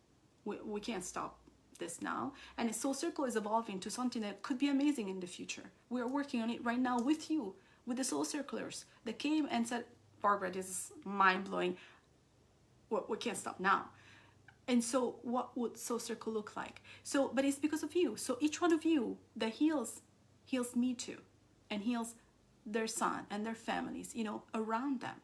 [SPEAKER 1] we can't stop this now. And the soul circle is evolving to something that could be amazing in the future. We are working on it right now with you, with the soul circlers that came and said, Barbara, this is mind-blowing. We can't stop now. And so what would soul circle look like? So, but it's because of you. So each one of you that heals me too, and heals their son and their families, you know, around them.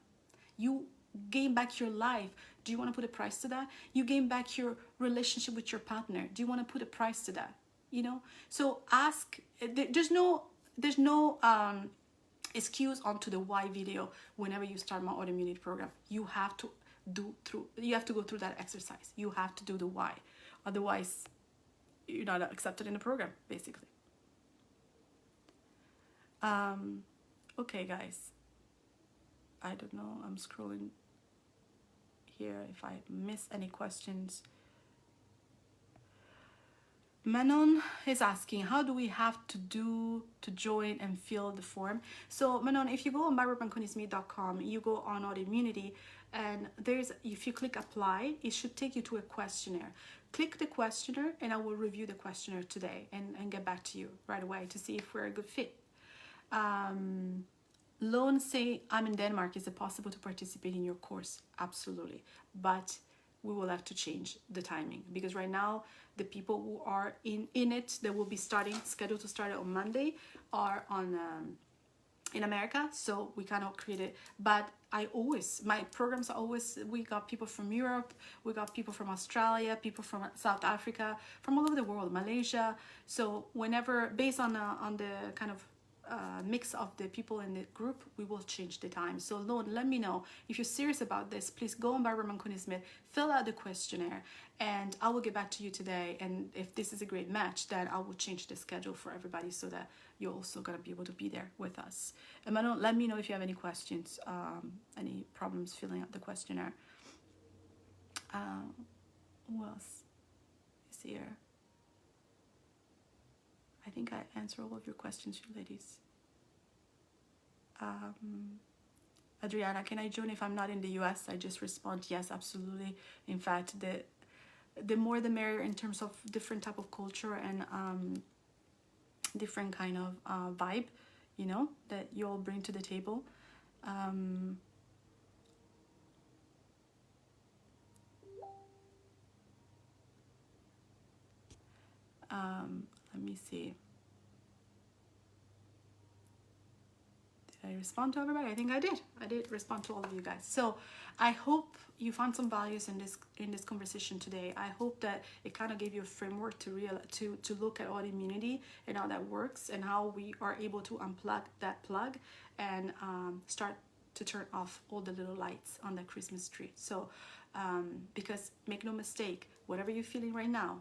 [SPEAKER 1] You gain back your life. Do you want to put a price to that? You gain back your relationship with your partner. Do you want to put a price to that? You know, so ask. There's no excuse onto the why video. Whenever you start my autoimmunity program, you have to go through that exercise. You have to do the why, otherwise you're not accepted in the program, basically. Okay, guys, I don't know, I'm scrolling here if I miss any questions. Manon is asking, how do we have to do to join and fill the form? So Manon, if you go on BarbaraManconisme.com, you go on Autoimmunity, and if you click apply, it should take you to a questionnaire. Click the questionnaire and I will review the questionnaire today and get back to you right away to see if we're a good fit. Lone say, I'm in Denmark. Is it possible to participate in your course? Absolutely. But we will have to change the timing, because right now the people who are in it, that will be scheduled to start on Monday, are on in America, so we cannot create it. But my programs are always, we got people from Europe, we got people from Australia, people from South Africa, from all over the world, Malaysia. So whenever, based on the kind of mix of the people in the group, we will change the time. So Lord, let me know if you're serious about this. Please go on Barbara Manconi Smith, fill out the questionnaire, and I will get back to you today. And if this is a great match, then I will change the schedule for everybody so that you're also going to be able to be there with us. And Manon, let me know if you have any questions, any problems filling out the questionnaire. Who else is here? I think I answer all of your questions, you ladies. Adriana, can I join if I'm not in the US? I just respond, yes, absolutely. In fact, the more the merrier in terms of different type of culture and different kind of vibe, you know, that you all bring to the table. Let me see. Did I respond to everybody? I think I did. I did respond to all of you guys. So I hope you found some values in this conversation today. I hope that it kind of gave you a framework to look at autoimmunity and how that works, and how we are able to unplug that plug and start to turn off all the little lights on the Christmas tree. So because make no mistake, whatever you're feeling right now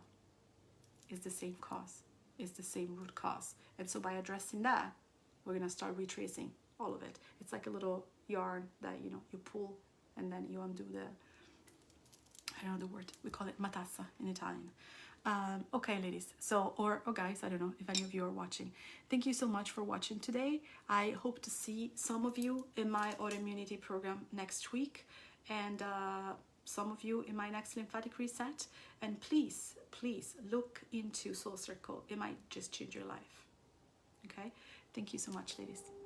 [SPEAKER 1] is the same cause, is the same root cause. And so by addressing that, we're gonna start retracing all of it. It's like a little yarn that, you know, you pull and then you undo the, I don't know the word, we call it matassa in Italian. Okay, ladies, so, or guys, I don't know if any of you are watching. Thank you so much for watching today. I hope to see some of you in my autoimmunity program next week, and some of you in my next lymphatic reset. And please look into Soul Circle. It might just change your life. Okay, thank you so much, ladies.